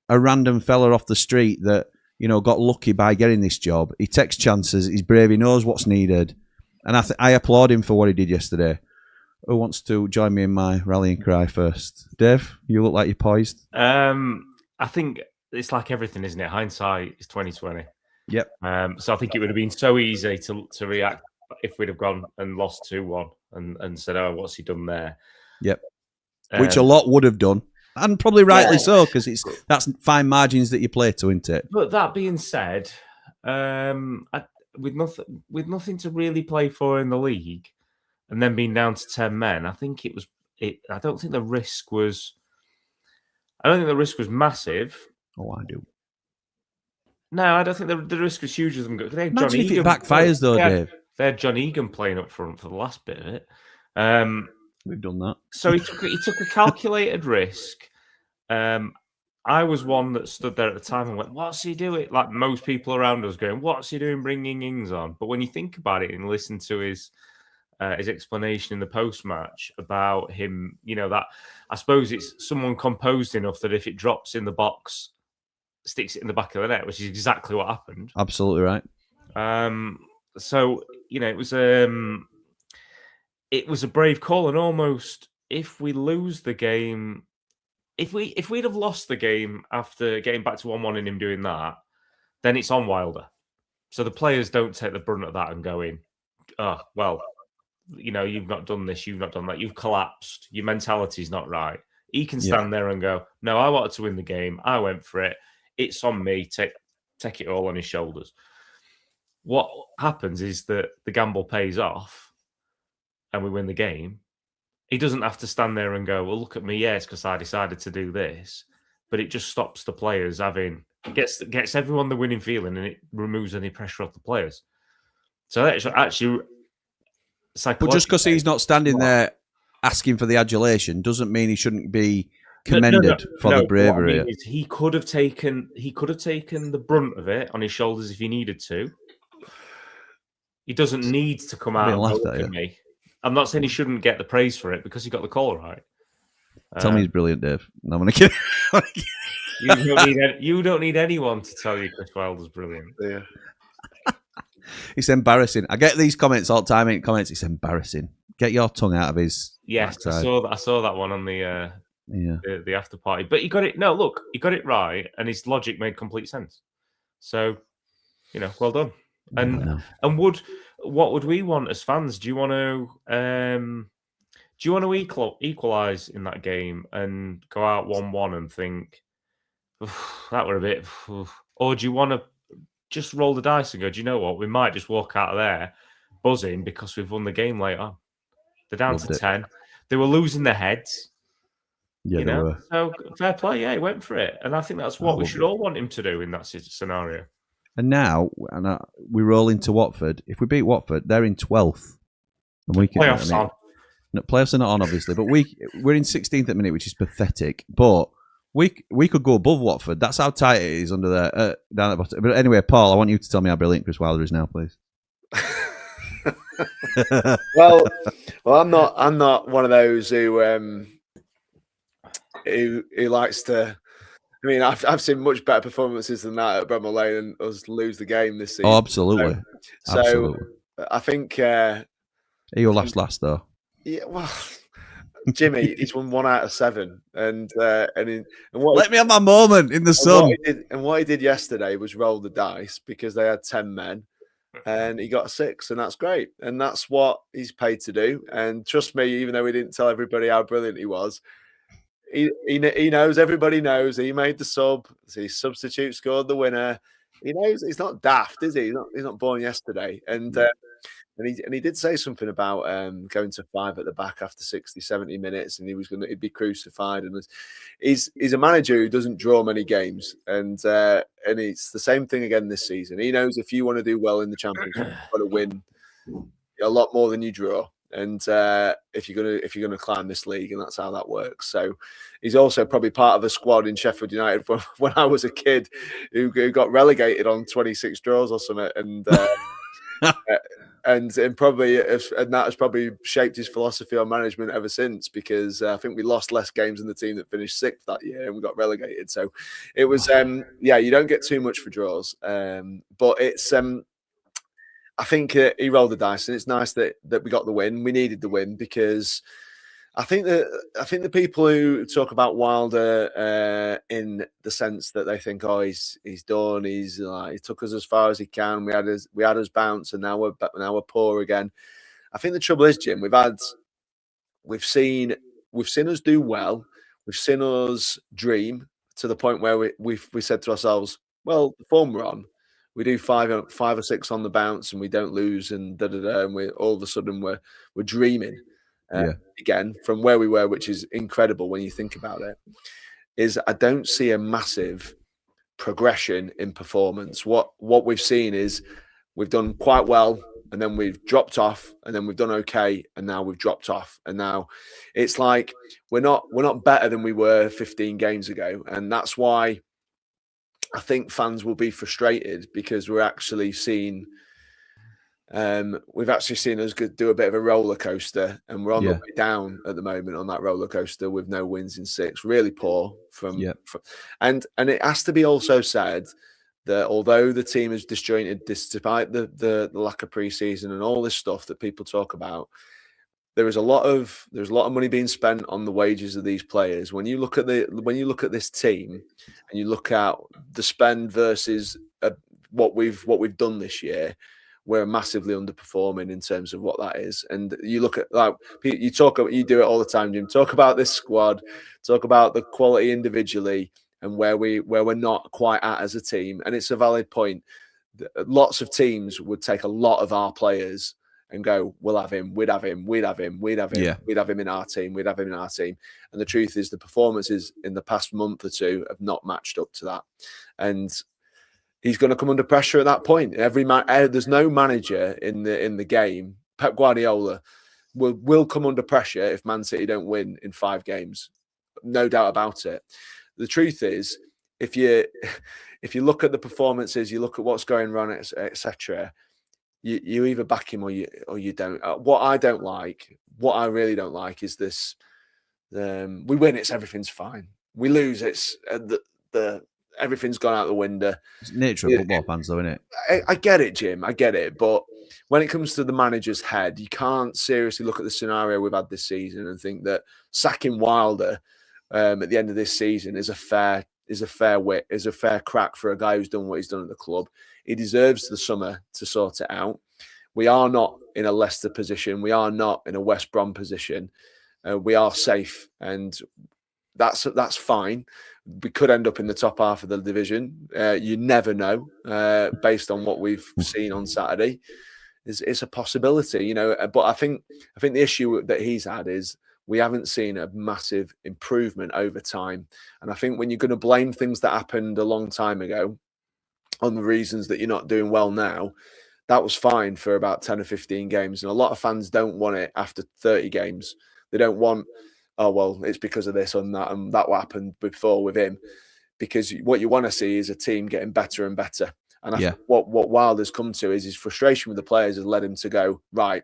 a random fella off the street that, got lucky by getting this job. He takes chances, he's brave, he knows what's needed. And I applaud him for what he did yesterday. Who wants to join me in my rallying cry first? Dave, you look like you're poised. I think it's like everything, isn't it? Hindsight is 20/20. Yep. So I think it would have been so easy to react if we'd have gone and lost 2-1 and said, "Oh, what's he done there?" Yep. Which a lot would have done, and probably rightly so, because that's fine margins that you play to, isn't it? But that being said, with nothing to really play for in the league, and then being down to 10 men, I think I don't think the risk was. I don't think the risk was massive. Oh, I do. No, I don't think the risk was huge. Imagine if it backfires, though, Dave. They had John Egan playing up front for the last bit of it. We've done that. So he took a calculated risk. I was one that stood there at the time and went, "What's he doing?" Like most people around us, going, "What's he doing, bringing Ings on?" But when you think about it and listen to his explanation in the post-match about him, that I suppose it's someone composed enough that if it drops in the box, sticks it in the back of the net, which is exactly what happened. Absolutely right. So it was a brave call, and almost if we lose the game, if we'd have lost the game after getting back to 1-1 and him doing that, then it's on Wilder. So the players don't take the brunt of that and go in, "Oh, well, you've not done this, you've not done that, you've collapsed, your mentality's not right." He can stand there and go, "No, I wanted to win the game, I went for it, it's on me, take it all on his shoulders." What happens is that the gamble pays off and we win the game. He doesn't have to stand there and go, "Well, look at me, yes, because I decided to do this." But it just stops the players gets everyone the winning feeling, and it removes any pressure off the players. So that's actually but just because he's not standing there asking for the adulation doesn't mean he shouldn't be commended for the bravery. What I mean is he could have taken the brunt of it on his shoulders if he needed to. He doesn't need to come out and look at me. I'm not saying he shouldn't get the praise for it because he got the call right. Tell me he's brilliant, Dave. No, I'm going to kid. You don't need anyone to tell you Chris Wilder's brilliant. Yeah. It's embarrassing. I get these comments all the time in comments. It's embarrassing. Get your tongue out of his. Yes, backside. I saw that one on the after party. But he got it. No, look, he got it right, and his logic made complete sense. So, well done. And what would we want as fans? Do you want Do you want to equalise in that game and go out 1-1 and think, that were a bit... Or do you want to just roll the dice and go, do you know what? We might just walk out of there buzzing because we've won the game late on. They're down Loved to it. 10. They were losing their heads. Yeah, you they know, were. so fair play. Yeah, he went for it, and I think that's what we loved should it. all want him to do in that scenario. And now, we roll into Watford. If we beat Watford, they're in 12th. And we can, Playoffs on. No, playoffs are not on, obviously, but we're in 16th at the minute, which is pathetic. But we could go above Watford. That's how tight it is under there, down at the bottom. But anyway, Paul, I want you to tell me how brilliant Chris Wilder is now, please. well, I'm not one of those who likes to. I mean, I've seen much better performances than that at Bramall Lane and us lose the game this season. Oh, absolutely. So Absolutely. I think. You're last though. Yeah, well, Jimmy, he's won 1 out of 7, and what Let me have my moment in the sun. What he did yesterday was roll the dice because they had 10 men, and he got a 6, and that's great, and that's what he's paid to do. And trust me, even though we didn't tell everybody how brilliant he was, he knows. Everybody knows he made the sub. His substitute scored the winner. He knows he's not daft, is he? He's not born yesterday, and. And he did say something about going to 5 at the back after 60, 70 minutes, and he'd be crucified. And he's a manager who doesn't draw many games, and it's the same thing again this season. He knows if you want to do well in the Championship, you've got to win a lot more than you draw. And if you're gonna climb this league, and that's how that works. So he's also probably part of a squad in Sheffield United when I was a kid who got relegated on 26 draws or something, and. And that has probably shaped his philosophy on management ever since, because I think we lost less games than the team that finished 6th that year, and we got relegated. So it was you don't get too much for draws, but it's I think he rolled the dice, and it's nice that we got the win. We needed the win because I think the people who talk about Wilder in the sense that they think, oh, he's done, he took us as far as he can. We had us bounce, and now we're poor again. I think the trouble is, Jim, we've seen us do well. We've seen us dream to the point where we said to ourselves, well, the form we're on, we do 5 or 6 on the bounce, and we don't lose, and and we all of a sudden we're dreaming. Again, from where we were, which is incredible when you think about it, is I don't see a massive progression in performance. What we've seen is we've done quite well, and then we've dropped off, and then we've done okay, and now we've dropped off, and now it's like we're not better than we were 15 games ago, and that's why I think fans will be frustrated, because we're actually seeing. We've actually seen us do a bit of a roller coaster, and we're on the way down at the moment on that roller coaster with no wins in 6. Really poor and it has to be also said that although the team is disjointed, despite the lack of preseason and all this stuff that people talk about, there's a lot of money being spent on the wages of these players. When you look at this team and you look at the spend versus what we've done this year, we're massively underperforming in terms of what that is. And you look at, like, you do it all the time, Jim. Talk about this squad, talk about the quality individually, and where we're not quite at as a team. And it's a valid point. Lots of teams would take a lot of our players and go, we'll have him, we'd have him, we'd have him, we'd have him, we'd have him in our team, we'd have him in our team. And the truth is, the performances in the past month or two have not matched up to that. And he's going to come under pressure at that point. There's no manager in the game. Pep Guardiola will come under pressure if Man City don't win in 5 games, no doubt about it. The truth is, if you look at the performances, you look at what's going wrong, etc., you either back him or you don't. What I really don't like is this. We win, everything's fine. We lose, it's everything's gone out the window. It's nature of football fans, though, isn't it? I get it, Jim. I get it. But when it comes to the manager's head, you can't seriously look at the scenario we've had this season and think that sacking Wilder at the end of this season is a fair crack for a guy who's done what he's done at the club. He deserves the summer to sort it out. We are not in a Leicester position. We are not in a West Brom position. We are safe, and that's fine. We could end up in the top half of the division. You never know, based on what we've seen on Saturday. It's a possibility, you know. But I think the issue that he's had is we haven't seen a massive improvement over time. And I think when you're going to blame things that happened a long time ago on the reasons that you're not doing well now, that was fine for about 10 or 15 games. And a lot of fans don't want it after 30 games. They don't want, oh, well, it's because of this and that what happened before with him. Because what you want to see is a team getting better and better. And I think what Wilder's come to is his frustration with the players has led him to go, right,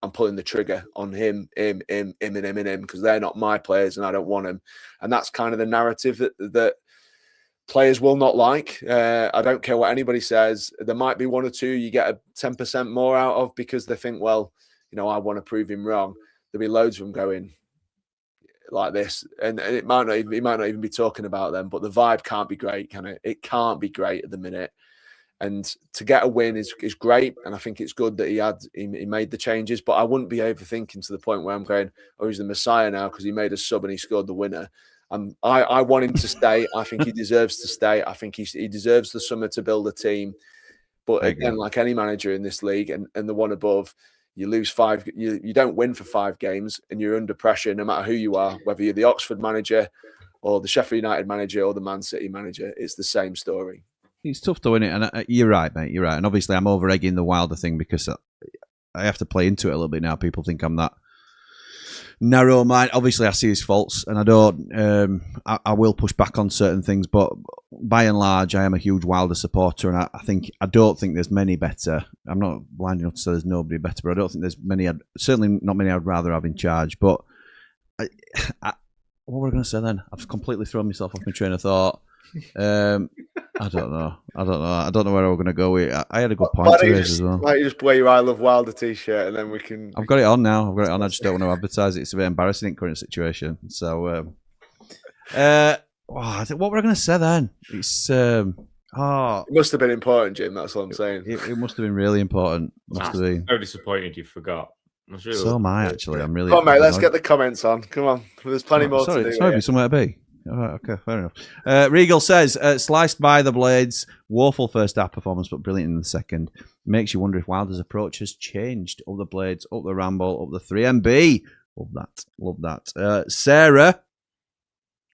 I'm pulling the trigger on him, because they're not my players and I don't want them. And that's kind of the narrative that players will not like. I don't care what anybody says. There might be one or two you get a 10% more out of because they think, well, you know, I want to prove him wrong. There'll be loads of them going like this, and it might not even be talking about them, but the vibe can't be great, can it? It can't be great at the minute. And to get a win is great, and I think it's good that he made the changes. But I wouldn't be overthinking to the point where I'm going, oh, he's the Messiah now because he made a sub and he scored the winner. I want him to stay. I think he deserves to stay. I think he deserves the summer to build a team. But again, like any manager in this league and the one above, you lose five. You don't win for 5 games, and you're under pressure no matter who you are, whether you're the Oxford manager or the Sheffield United manager or the Man City manager. It's the same story. It's tough though, isn't it? And you're right, mate. You're right. And obviously, I'm over egging the Wilder thing because I have to play into it a little bit now. People think I'm that narrow mind. Obviously, I see his faults, and I don't. I will push back on certain things, but by and large, I am a huge Wilder supporter, and I don't think there's many better. I'm not blind enough to say there's nobody better, but I don't think there's many. Certainly not many I'd rather have in charge. But what were I going to say then? I've completely thrown myself off my train of thought. I don't know. I don't know where we're going to go with it. I had a good point to raise as well. Like you just wear your I Love Wilder t-shirt and then we can... I've got it on now. I just don't want to advertise it. It's a bit embarrassing in current situation. So, what were I going to say then? It's... it must have been important, Jim. That's what I'm saying. It must have been really important. Must have been. So disappointed you forgot. So am I, actually. I'm really... Come on, mate. Let's get the comments on. Come on. There's plenty more to do. Sorry, somewhere to be. Okay, fair enough. Regal says, sliced by the Blades, woeful first half performance, but brilliant in the second. Makes you wonder if Wilder's approach has changed. Up the Blades, up the Ramble, up the 3MB. Love that. Sarah,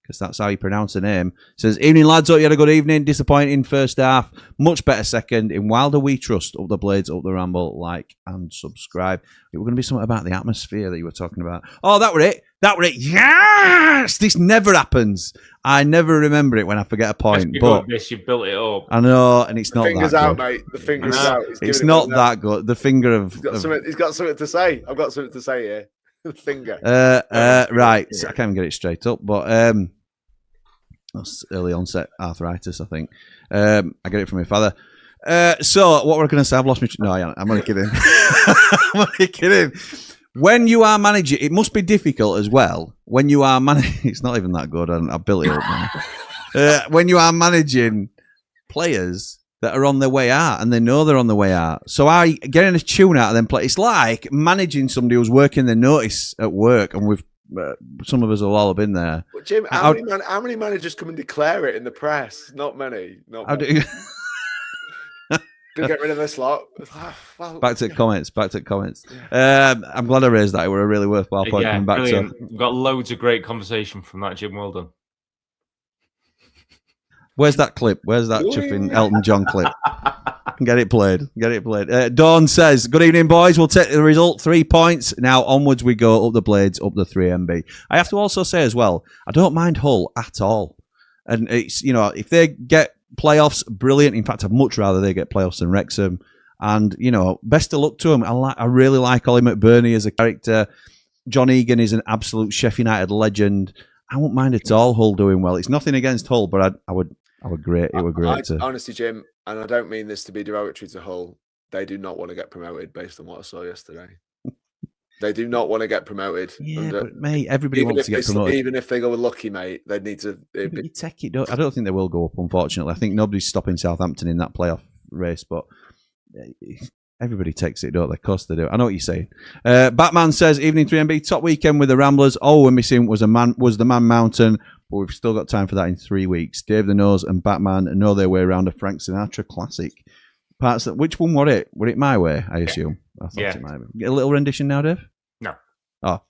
because that's how you pronounce her name, says, evening lads, hope you had a good evening. Disappointing first half, much better second. In Wilder we trust. Up the Blades, up the Ramble, like and subscribe. It was going to be something about the atmosphere that you were talking about. Oh, that were it. Yes! This never happens. I never remember it when I forget a point. But you built it up. I know, and it's not that good. Fingers out, mate. The fingers out. It's not that good. The finger of... He's got something to say. I've got something to say here. The finger. Right. So I can't even get it straight up, but that's early onset arthritis, I think. I get it from my father. So what we're going to say, I've lost my... No, I'm only kidding. I'm only kidding. When you are managing, it must be difficult as well. When you are managing, it's not even that good. I built it up now. When you are managing players that are on their way out and they know they're on their way out, so getting a tune out of them play. It's like managing somebody who's working their notice at work, and we've some of us have all been there. But Jim, how many managers come and declare it in the press? Not many. Not many. Get rid of this lot. Well, back to comments. Yeah. I'm glad I raised that. It were a really worthwhile point coming back to. We've got loads of great conversation from that, Jim. Well done. Where's that clip? Where's that chuffing Elton John clip? Get it played. Dawn says, good evening, boys. We'll take the result. 3 points. Now onwards we go. Up the Blades, up the 3MB. I have to also say as well, I don't mind Hull at all. And it's, if they get playoffs, brilliant. In fact, I'd much rather they get playoffs than Wrexham. And, best of luck to them. I really like Ollie McBurney as a character. John Egan is an absolute Sheffield United legend. I won't mind at all Hull doing well. It's nothing against Hull, but I would great. It would great. Honestly, Jim, and I don't mean this to be derogatory to Hull, they do not want to get promoted based on what I saw yesterday. They do not want to get promoted. Yeah, but mate, everybody wants to get promoted. Even if they go lucky, mate, they'd need to. You take it. I don't think they will go up, unfortunately. I think nobody's stopping Southampton in that playoff race, but Everybody takes it, don't they? Of course they do. I know what you're saying. Batman says, evening 3MB, top weekend with the Ramblers. All we're missing was the Man Mountain, but we've still got time for that in 3 weeks. Dave the Nose and Batman know their way around a Frank Sinatra classic. Which one were it? Were it My Way, I assume? I thought it might have been. Get a little rendition now, Dave? No. Oh,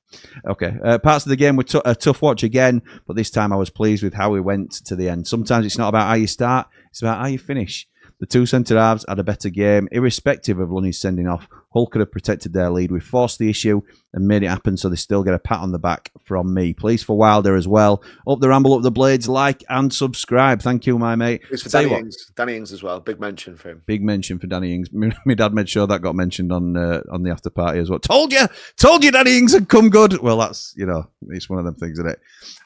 okay. Parts of the game were a tough watch again, but this time I was pleased with how we went to the end. Sometimes it's not about how you start, it's about how you finish. The two centre-halves had a better game, irrespective of Lunny's sending off. Hull could have protected their lead. We forced the issue and made it happen, so they still get a pat on the back from me. Please for Wilder as well. Up the Ramble, up the Blades, like and subscribe. Thank you, my mate. It's for Danny Ings. Danny Ings as well. Big mention for him. Big mention for Danny Ings. My dad made sure that got mentioned on the after party as well. Told you Danny Ings had come good. Well, that's, it's one of them things, isn't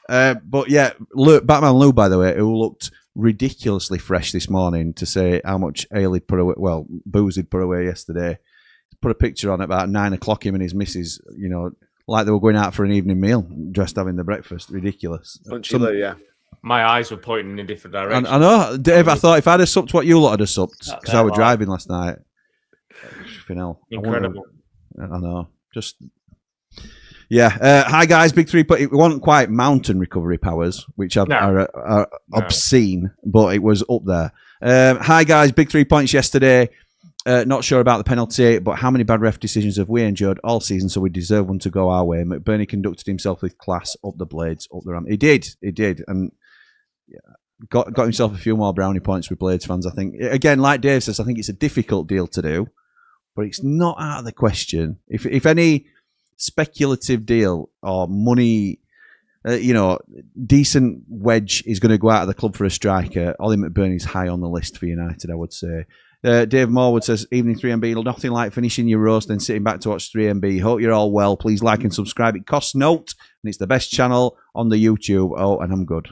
it? But yeah, look, Batman Lou, by the way, who looked ridiculously fresh this morning to say how much ale he'd put away, booze he'd put away yesterday. Put a picture on at about 9 o'clock, him and his missus, like they were going out for an evening meal, dressed having the breakfast. Ridiculous. Yeah. My eyes were pointing in different directions. I know, Dave, I thought if I'd have supped what you lot had have supped, because I was driving last night. Incredible. I know. Just... Yeah. Hi, guys. Big 3 point. It wasn't quite mountain recovery powers, which are obscene, but it was up there. Hi, guys. Big 3 points yesterday. Not sure about the penalty, but how many bad ref decisions have we endured all season, so we deserve one to go our way? McBurney conducted himself with class. Up the Blades, up the Ram. He did. And got himself a few more brownie points with Blades fans, I think. Again, like Dave says, I think it's a difficult deal to do, but it's not out of the question. If any speculative deal or money, decent wedge is going to go out of the club for a striker, Ollie McBurney's high on the list for United, I would say. Dave Morwood says, evening 3MB, nothing like finishing your roast and sitting back to watch 3MB. Hope you're all well. Please like and subscribe. It costs note, and it's the best channel on the YouTube. Oh, and I'm good.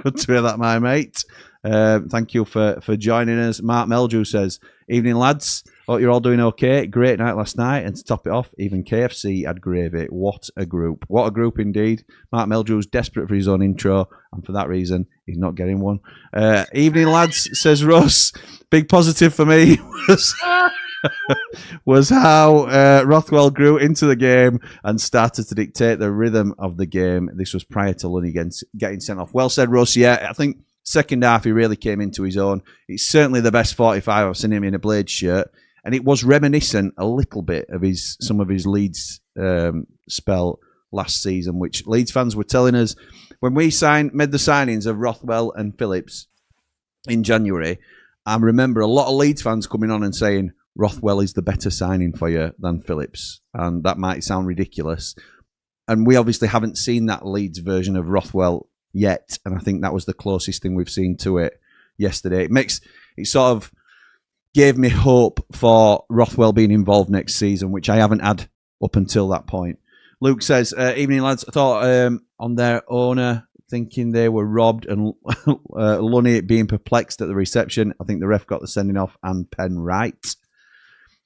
Good to hear that, my mate. Thank you for joining us. Mark Meldrew says, evening, lads. Hope you're all doing okay. Great night last night. And to top it off, even KFC had gravy. What a group. What a group indeed. Mark Meldrew's desperate for his own intro, and for that reason, he's not getting one. Evening, lads, says Russ. Big positive for me was how Rothwell grew into the game and started to dictate the rhythm of the game. This was prior to Lunny getting sent off. Well said, Russ. Yeah, I think second half he really came into his own. It's certainly the best 45 I've seen him in a Blade shirt. And it was reminiscent a little bit of some of his Leeds spell last season, which Leeds fans were telling us when we made the signings of Rothwell and Phillips in January. I remember a lot of Leeds fans coming on and saying Rothwell is the better signing for you than Phillips, and that might sound ridiculous. And we obviously haven't seen that Leeds version of Rothwell yet, and I think that was the closest thing we've seen to it yesterday. It sort of gave me hope for Rothwell being involved next season, which I haven't had up until that point. Luke says, evening, lads. I thought on their owner thinking they were robbed and Lunny being perplexed at the reception. I think the ref got the sending off and pen right.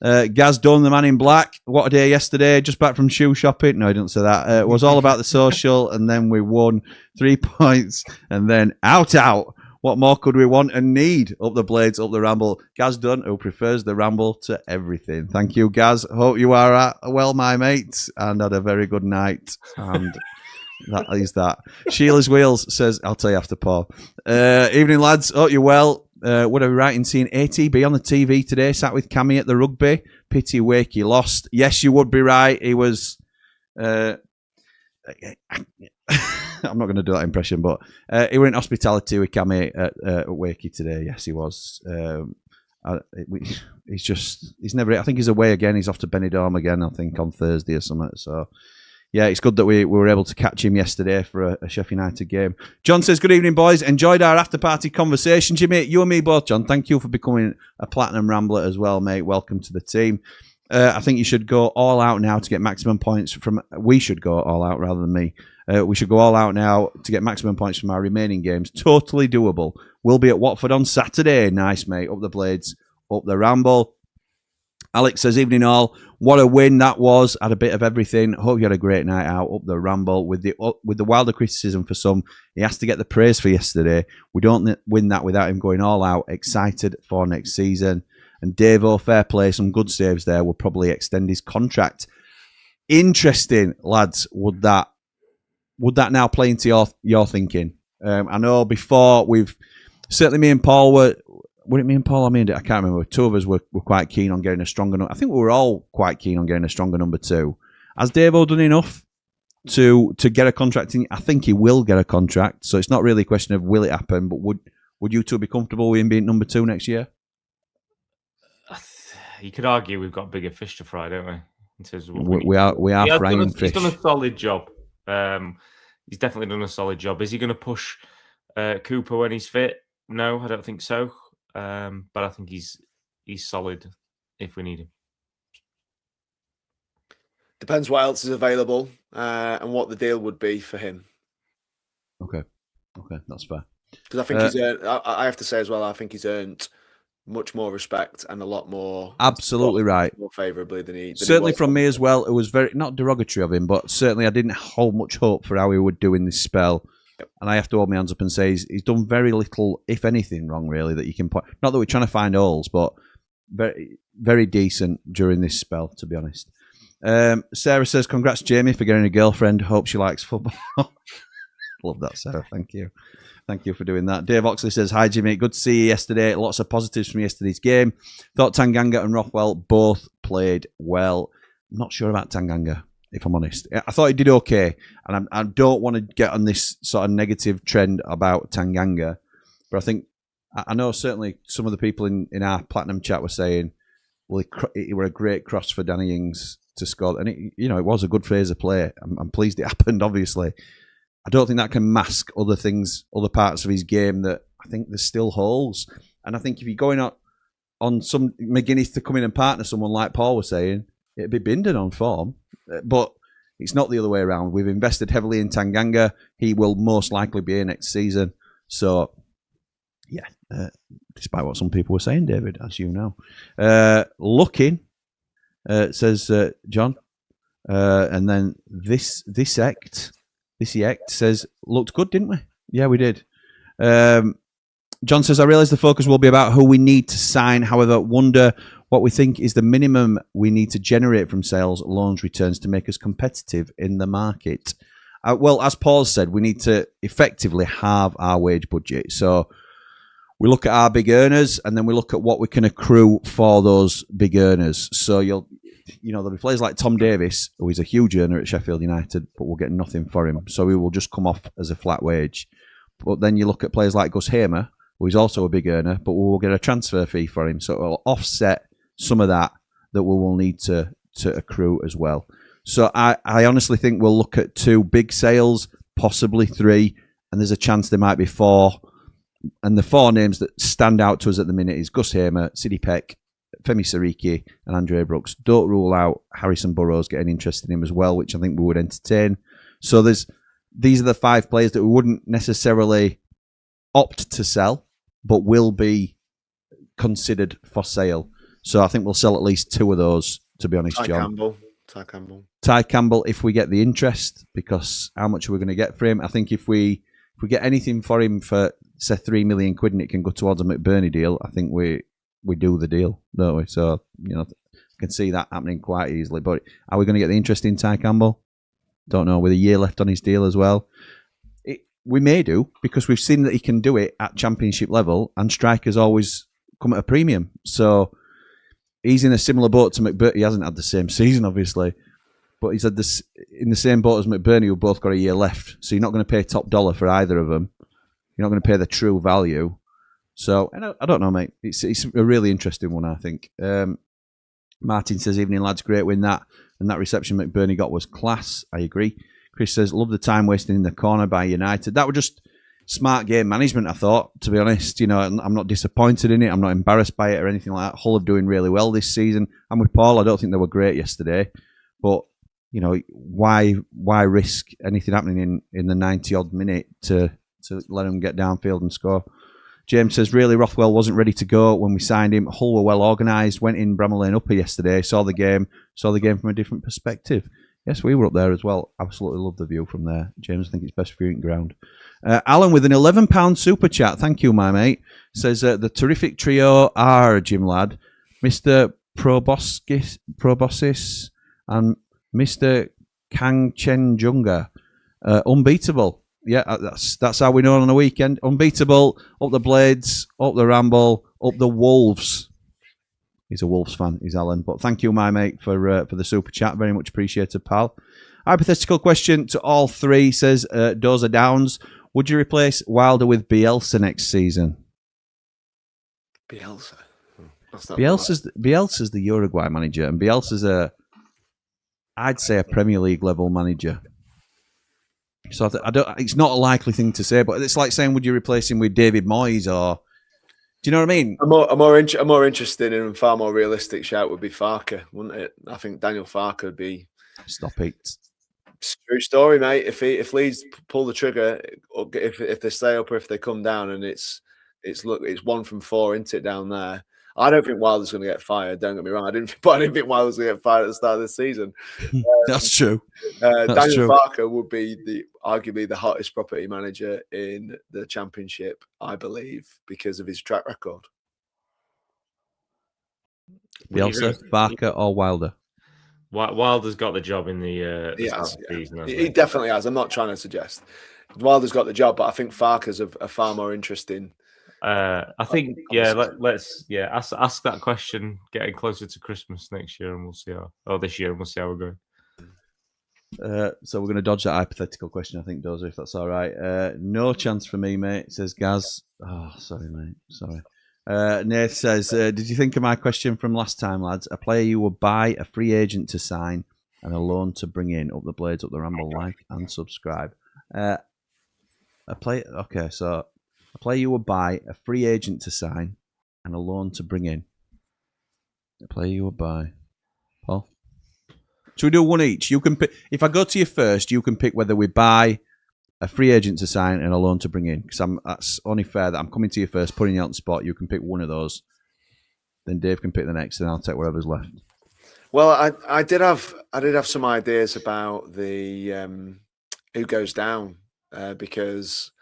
Gaz Dunn, the man in black. What a day yesterday. Just back from shoe shopping. No, he didn't say that. It was all about the social, and then we won 3 points, and then out. What more could we want and need? Up the Blades, up the Ramble. Gaz Dunn, who prefers the Ramble to everything. Thank you, Gaz. Hope you are well, my mate, and had a very good night. And that is that. Sheila's Wheels says, I'll tell you after, Paul. Evening, lads. Hope you're well. Would I be right in seeing ATB on the TV today, sat with Cammy at the rugby? Pity Wakey lost. Yes, you would be right. He was... I'm not going to do that impression, but he were in hospitality with Cammy at Wakey today. Yes, he was. He's never. I think he's away again. He's off to Benidorm again. I think on Thursday or something. So yeah, it's good that we were able to catch him yesterday for a Sheffield United game. John says, "Good evening, boys. Enjoyed our after party conversation, Jimmy. You and me both, John. Thank you for becoming a platinum Rambler as well, mate. Welcome to the team." I think you should go all out now to get maximum points from. We should go all out rather than me. We should go all out now to get maximum points from our remaining games. Totally doable. We'll be at Watford on Saturday. Nice, mate. Up the Blades, up the Ramble. Alex says, evening all. What a win that was. Had a bit of everything. Hope you had a great night out up the Ramble. With the wilder criticism for some, he has to get the praise for yesterday. We don't win that without him going all out. Excited for next season. And Davo, fair play, some good saves there, will probably extend his contract. Interesting, lads. Would that now play into your thinking? I know before certainly me and Paul were it me and Paul? I can't remember. Two of us were quite keen on getting a stronger number. I think we were all quite keen on getting a stronger number 2. Has Davo done enough to get a contract in? I think he will get a contract. So it's not really a question of will it happen, but would you two be comfortable with him being number 2 next year? You could argue we've got bigger fish to fry, don't we? In terms of we are frying fish. He's done a solid job. He's definitely done a solid job. Is he going to push Cooper when he's fit? No, I don't think so. But I think he's solid if we need him. Depends what else is available and what the deal would be for him. Okay, that's fair. Because I think he's earned, I have to say as well, I think he's earned much more respect and a lot more. Absolutely right. More favourably than he. Certainly from me as well. It was very not derogatory of him, but certainly I didn't hold much hope for how he would do in this spell. Yep. And I have to hold my hands up and say he's done very little, if anything, wrong really that you can point. Not that we're trying to find holes, but very, very decent during this spell, to be honest. Sarah says, "Congrats, Jamie, for getting a girlfriend. Hope she likes football." Love that, Sarah. Thank you. Thank you for doing that. Dave Oxley says, "Hi, Jimmy. Good to see you yesterday. Lots of positives from yesterday's game. Thought Tanganga and Rothwell both played well. I'm not sure about Tanganga, if I'm honest. I thought he did okay. And I don't want to get on this sort of negative trend about Tanganga. But I think, I know certainly some of the people in our Platinum chat were saying, well, it were a great cross for Danny Ings to score. And, it was a good phase of play. I'm pleased it happened, obviously. I don't think that can mask other things, other parts of his game that I think there's still holes. And I think if you're going on some McGuinness to come in and partner someone like Paul was saying, it'd be Binden on form. But it's not the other way around. We've invested heavily in Tanganga. He will most likely be here next season. So, yeah, despite what some people were saying, David, as you know. Looking, says John. And then this act says, looked good, didn't we? Yeah, we did. John says, I realise the focus will be about who we need to sign. However, wonder what we think is the minimum we need to generate from sales, loans, returns to make us competitive in the market. Well, as Paul said, we need to effectively halve our wage budget. So we look at our big earners and then we look at what we can accrue for those big earners. So there'll be players like Tom Davis, who is a huge earner at Sheffield United, but we'll get nothing for him. So he will just come off as a flat wage. But then you look at players like Gus Hamer, who is also a big earner, but we will get a transfer fee for him. So it will offset some of that we will need to accrue as well. So I honestly think we'll look at 2 big sales, possibly 3, and there's a chance there might be 4. And the 4 names that stand out to us at the minute is Gus Hamer, Sidney Peck, Femi Sariki and Andre Brooks. Don't rule out Harrison Burrows getting interested in him as well, which I think we would entertain. So these are the 5 players that we wouldn't necessarily opt to sell, but will be considered for sale. So I think we'll sell at least 2 of those, to be honest, John. Ty Campbell, if we get the interest, because how much are we going to get for him? I think if we get anything for him for, say, £3 million and it can go towards a McBurney deal, I think we do the deal, don't we? So, I can see that happening quite easily. But are we going to get the interest in Ty Campbell? Don't know. With a year left on his deal as well. We may do, because we've seen that he can do it at championship level, and strikers always come at a premium. So he's in a similar boat to McBurney. He hasn't had the same season, obviously, but he's had this in the same boat as McBurney, who both got a year left. So you're not going to pay top dollar for either of them. You're not going to pay the true value. So, I don't know, mate. It's a really interesting one, I think. Martin says, evening, lads. Great win that. And that reception McBurney got was class. I agree. Chris says, love the time wasting in the corner by United. That was just smart game management, I thought, to be honest. I'm not disappointed in it. I'm not embarrassed by it or anything like that. Hull are doing really well this season. And with Paul, I don't think they were great yesterday. But, why risk anything happening in the 90-odd minute to let them get downfield and score? James says, really, Rothwell wasn't ready to go when we signed him. Hull were well organised, went in Bramall Lane Upper yesterday, saw the game from a different perspective. Yes, we were up there as well. Absolutely love the view from there. James, I think it's best viewing ground. Alan with an £11 super chat. Thank you, my mate. Says, the terrific trio are, Jim lad. Mr. Proboscis and Mr. Kang Chen Junga. Unbeatable. Yeah, that's how we know on the weekend. Unbeatable. Up the Blades, up the Ramble, up the Wolves. He's a Wolves fan, he's Alan. But thank you, my mate, for the super chat. Very much appreciated, pal. Hypothetical question to all three, says Dozer Downs. Would you replace Wilder with Bielsa next season? Bielsa? Bielsa's the Uruguay manager, and Bielsa's I'd say a Premier League level manager. So I don't. It's not a likely thing to say, but it's like saying, would you replace him with David Moyes or? Do you know what I mean? A more interesting and far more realistic shout would be Farke, wouldn't it? I think Daniel Farke would be. Stop it. True story, mate. If Leeds pull the trigger, if they stay up or if they come down, and it's 1 from 4, isn't it, down there? I don't think Wilder's going to get fired. Don't get me wrong. I didn't think Wilder's going to get fired at the start of the season. That's true. Daniel Farke would be arguably the hottest property manager in the Championship, I believe, because of his track record. Bielsa, Farke, or Wilder? Wilder's got the job in the season. He definitely has. I'm not trying to suggest Wilder's got the job, but I think Farke's a far more interesting. I think, let's ask that question getting closer to Christmas next year, and we'll see this year, and we'll see how we're going. So we're going to dodge that hypothetical question, I think, Dozer, if that's all right. No chance for me, mate, says Gaz. Oh, sorry, mate. Sorry. Nath says, did you think of my question from last time, lads? A player you would buy, a free agent to sign, and a loan to bring in. Up the Blades, up the Ramble, like and subscribe. A player you would buy, a free agent to sign, and a loan to bring in. A player you would buy. Paul? Should we do one each? You can pick. If I go to you first, you can pick whether we buy a free agent to sign and a loan to bring in. Because that's only fair that I'm coming to you first, putting you on the spot. You can pick one of those. Then Dave can pick the next, and I'll take whatever's left. Well, I did have some ideas about the who goes down because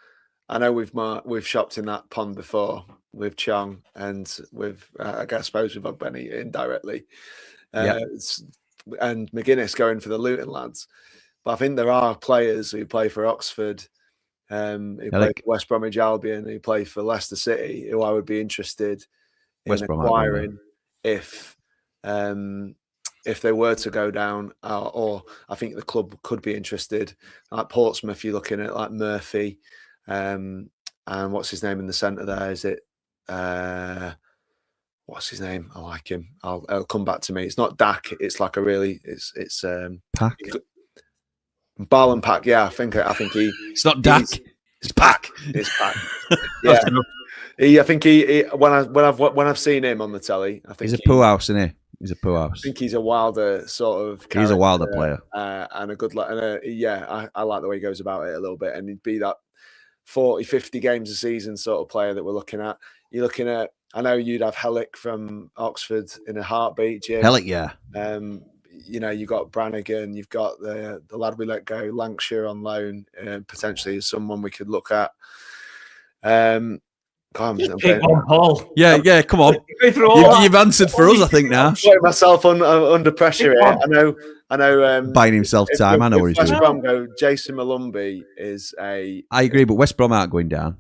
I know we've shopped in that pond before with Chong and with I suppose with Benny indirectly, and McGuinness going for the Luton lads. But I think there are players who play for Oxford, who play for West Bromwich Albion, who play for Leicester City, who I would be interested in acquiring if they were to go down, or I think the club could be interested. Like Portsmouth, you're looking at like Murphy, and what's his name in the centre there? Is it what's his name? I like him. I'll come back to me. It's not Dak. It's like it's Pack. Ball and Pack. Yeah, I think he. It's not Dak. It's Pack. It's Pack. Yeah. I think he when I've seen him on the telly, I think he's a poo house, isn't he? He's a poo house. I think he's a Wilder sort of character, he's a Wilder player. And a good I like the way he goes about it a little bit, and he'd be that 40, 50 games a season sort of player that we're looking at. You're looking at, I know you'd have Hellick from Oxford in a heartbeat, Jim. Hellick, yeah. You've got Brannigan, you've got the lad we let go, Lancashire on loan, potentially is someone we could look at. Pick one, Paul. Yeah, come on. You've answered for us, I think, now. I'm putting myself under pressure here. I know. Buying himself time. I know what he's doing. West Brom go, Jason Malumbi is a. I agree, but West Brom aren't going down.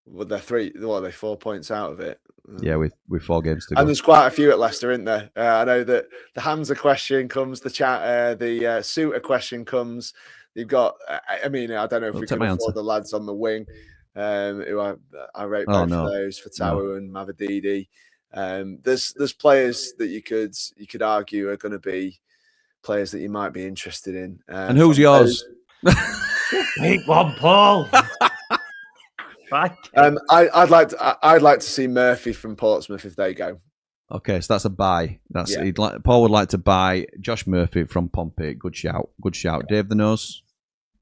Well, they're 4 points out of it. Yeah, with 4 games to go. And there's quite a few at Leicester, isn't there? I know that the Hamza question comes, the Suter question comes. You've got, I don't know if we can afford the lads on the wing. Who I rate both of those for Tawu and Mavadidi. There's players that you could argue are going to be players that you might be interested in. And who's yours? Pick one, Paul. I'd like to see Murphy from Portsmouth if they go. Okay, so that's a buy. Paul would like to buy Josh Murphy from Pompey. Good shout. Dave the Nose.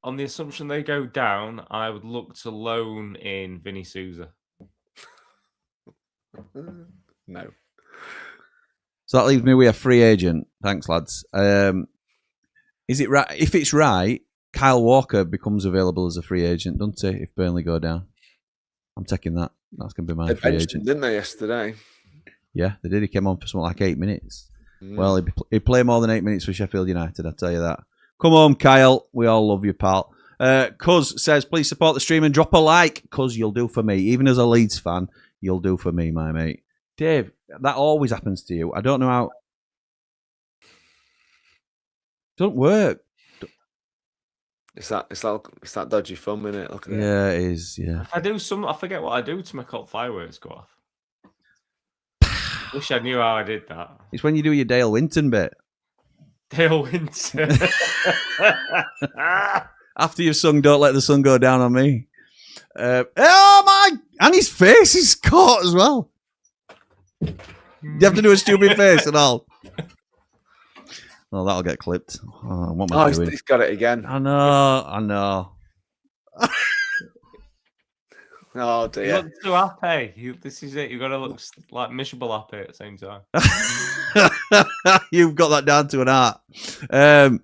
On the assumption they go down, I would look to loan in Vinny Souza. No. So that leaves me with a free agent. Thanks, lads. Is it right? If it's right, Kyle Walker becomes available as a free agent, doesn't he? If Burnley go down, I'm taking that. That's going to be my free agent. Didn't they yesterday? Yeah, they did. He came on for something like 8 minutes. Well, he'd play more than 8 minutes for Sheffield United, I'll tell you that. Come on, Kyle. We all love you, pal. Cuz says, please support the stream and drop a like. Cuz, you'll do for me. Even as a Leeds fan, you'll do for me, my mate. Dave, that always happens to you. I don't know how... Don't work. It's that dodgy thumb, isn't it? Look at it. Yeah, it is. Yeah. I forget what I do to make all fireworks go off. Wish I knew how I did that. It's when you do your Dale Winton bit. Dale Winton. After you've sung Don't Let the Sun Go Down on Me. Oh my! And his face is caught as well. You have to do a stupid face and all. Well, that'll get clipped. Oh, what am I doing? He's got it again. I know. Oh You dear. look too happy. This is it. You've got to look like miserable happy at the same time. You've got that down to an art. I'm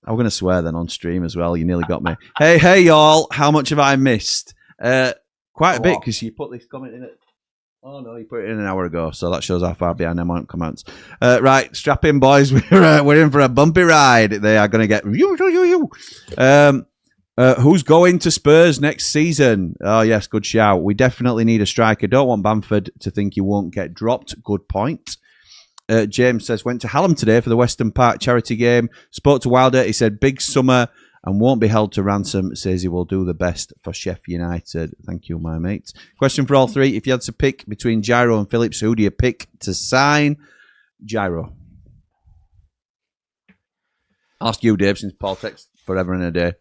going to swear then on stream as well. You nearly got me. Hey, y'all. How much have I missed? Quite a bit, because you put this comment in it. Oh, no, you put it in an hour ago, so that shows how far behind I'm on comments. Right, strap in, boys. We're in for a bumpy ride. They are going to get... who's going to Spurs next season? Oh, yes, good shout. We definitely need a striker. Don't want Bamford to think he won't get dropped. Good point. James says, went to Hallam today for the Western Park charity game. Spoke to Wilder. He said, big summer and won't be held to ransom. Says he will do the best for Sheffield United. Thank you, my mate. Question for all three. If you had to pick between Gyro and Phillips, who do you pick to sign? Gyro. Ask you, Dave, since Paul texts forever and a day.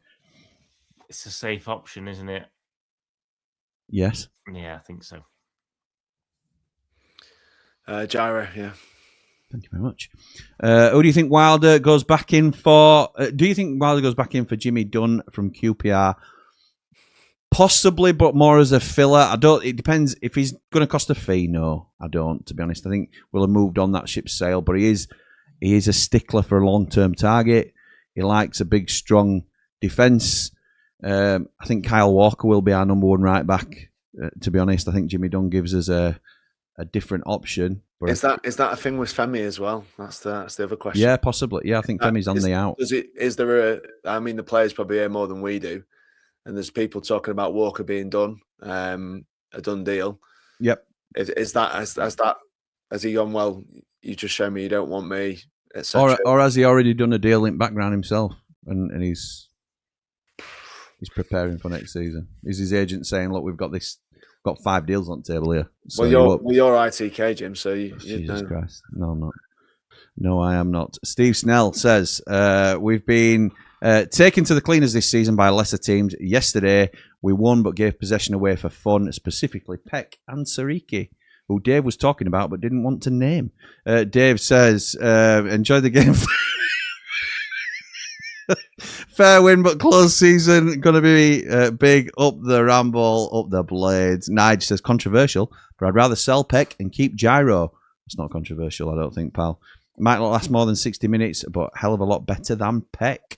It's a safe option, isn't it? Yes. Yeah, I think so. Gyro, yeah. Thank you very much. Who do you think Wilder goes back in for? Do you think Wilder goes back in for Jimmy Dunn from QPR? Possibly, but more as a filler. I don't. It depends if he's going to cost a fee. No, I don't. To be honest, I think we'll have moved on that ship's sail. But he is a stickler for a long-term target. He likes a big, strong defence. I think Kyle Walker will be our number one right back. To be honest, I think Jimmy Dunn gives us a different option. But Is that a thing with Femi as well? That's the other question. Yeah, possibly. Yeah, I think Femi's on the out. Is there the players probably hear more than we do, and there's people talking about Walker being done, a done deal. Yep. Has he gone, well, you just show me you don't want me, or has he already done a deal in background himself, and he's preparing for next season? Is his agent saying, look, we've got 5 deals on the table here. So you're ITK, Jim, so you Jesus know. Christ. No, I'm not. No, I am not. Steve Snell says, we've been taken to the cleaners this season by lesser teams. Yesterday, we won but gave possession away for fun, specifically Peck and Sariki, who Dave was talking about but didn't want to name. Dave says, enjoy the game. Fair win, but close season. Going to be big. Up the Ramble, up the Blades. Nige says controversial, but I'd rather sell Peck and keep Gyro. It's not controversial, I don't think, pal. Might not last more than 60 minutes, but hell of a lot better than Peck.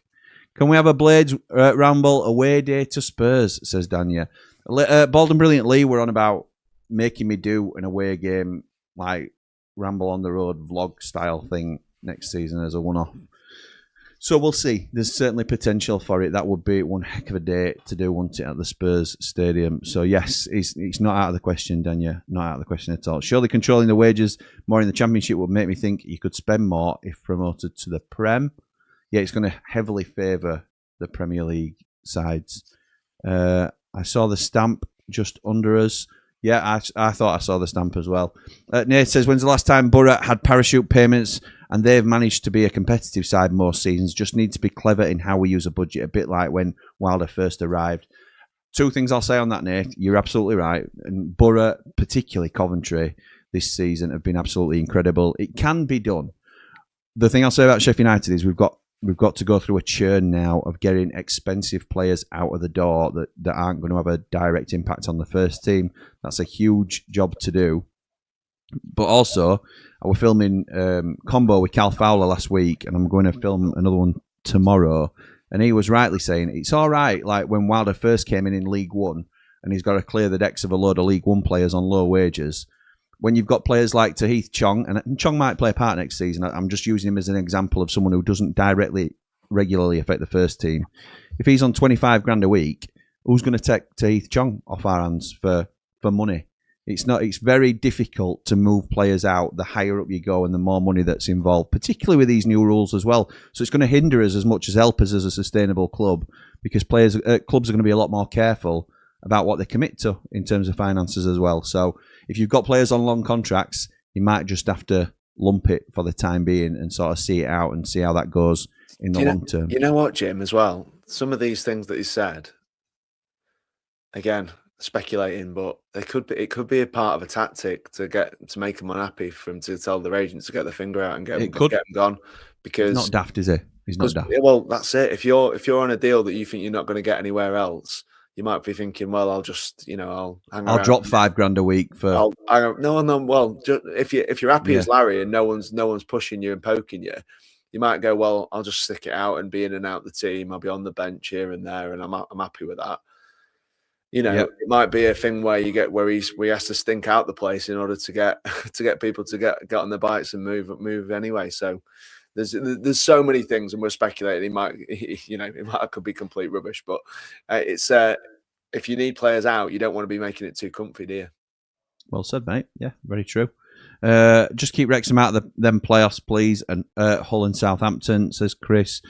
Can we have a Blades Ramble away day to Spurs, says Danya. Bald and Brilliant Lee were on about making me do an away game, like Ramble on the road vlog style thing next season as a one-off. So we'll see. There's certainly potential for it. That would be one heck of a day to do, wouldn't it, at the Spurs Stadium? So yes, it's not out of the question, Danya. Not out of the question at all. Surely controlling the wages more in the Championship would make me think you could spend more if promoted to the Prem. Yeah, it's going to heavily favour the Premier League sides. I saw the stamp just under us. Yeah, I thought I saw the stamp as well. Nate says, when's the last time Borough had parachute payments? And they've managed to be a competitive side most seasons. Just need to be clever in how we use a budget, a bit like when Wilder first arrived. 2 things I'll say on that, Nate. You're absolutely right. And Borough, particularly Coventry, this season have been absolutely incredible. It can be done. The thing I'll say about Sheffield United is we've got to go through a churn now of getting expensive players out of the door that aren't going to have a direct impact on the first team. That's a huge job to do. But also, I was filming Combo with Cal Fowler last week, and I'm going to film another one tomorrow. And he was rightly saying, it's all right, like when Wilder first came in League One, and he's got to clear the decks of a load of League One players on low wages. when you've got players like Tahith Chong, and Chong might play a part next season. I'm just using him as an example of someone who doesn't regularly affect the first team. If he's on 25 grand a week, who's going to take Tahith Chong off our hands for money? It's very difficult to move players out the higher up you go and the more money that's involved, particularly with these new rules as well. So it's going to hinder us as much as help us as a sustainable club, because clubs are going to be a lot more careful about what they commit to in terms of finances as well. So if you've got players on long contracts, you might just have to lump it for the time being and sort of see it out and see how that goes in the long term. You know what, Jim, as well? Some of these things that he said, again, speculating, but it could be a part of a tactic to make them unhappy, for him to tell their agents to get their finger out and get them gone. Because he's not daft, is he? He's not daft. Well, that's it. If you're on a deal that you think you're not going to get anywhere else, you might be thinking, well, I'll just, I'll hang around. I'll drop $5 grand a week for. No. Well, if you're happy as Larry and no one's pushing you and poking you, you might go, well, I'll just stick it out and be in and out the team. I'll be on the bench here and there, and I'm happy with that. It might be a thing where he has to stink out the place in order to get people to get on their bikes and move anyway. So there's so many things, and we're speculating. It could be complete rubbish, but it's if you need players out, you don't want to be making it too comfy, do you? Well said, mate. Yeah, very true. Just keep Wrexham out of them playoffs, please. And Hull and Southampton, says Chris.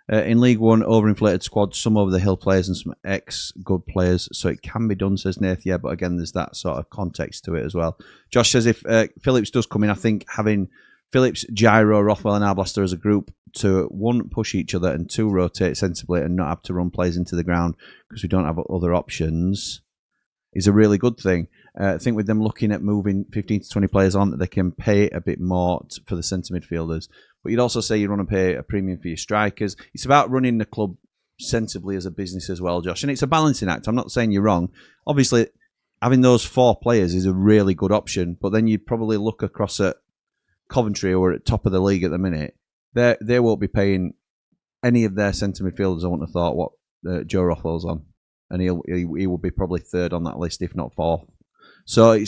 In League One, overinflated squad, some over the hill players and some ex-good players, so it can be done, says Nath. Yeah, but again, there's that sort of context to it as well. Josh says if Phillips does come in, I think having Phillips, Gyro, Rothwell and Arblaster as a group to, 1, push each other, and 2, rotate sensibly and not have to run players into the ground because we don't have other options is a really good thing. I think with them looking at moving 15 to 20 players on, they can pay a bit more for the centre midfielders. But you'd also say you want to pay a premium for your strikers. It's about running the club sensibly as a business as well, Josh. And it's a balancing act. I'm not saying you're wrong. Obviously, having those 4 players is a really good option. But then you'd probably look across at Coventry, who are at top of the league at the minute. They won't be paying any of their centre midfielders, I wouldn't have thought, what Joe Rothwell's on. And he will be probably 3rd on that list, if not 4th. So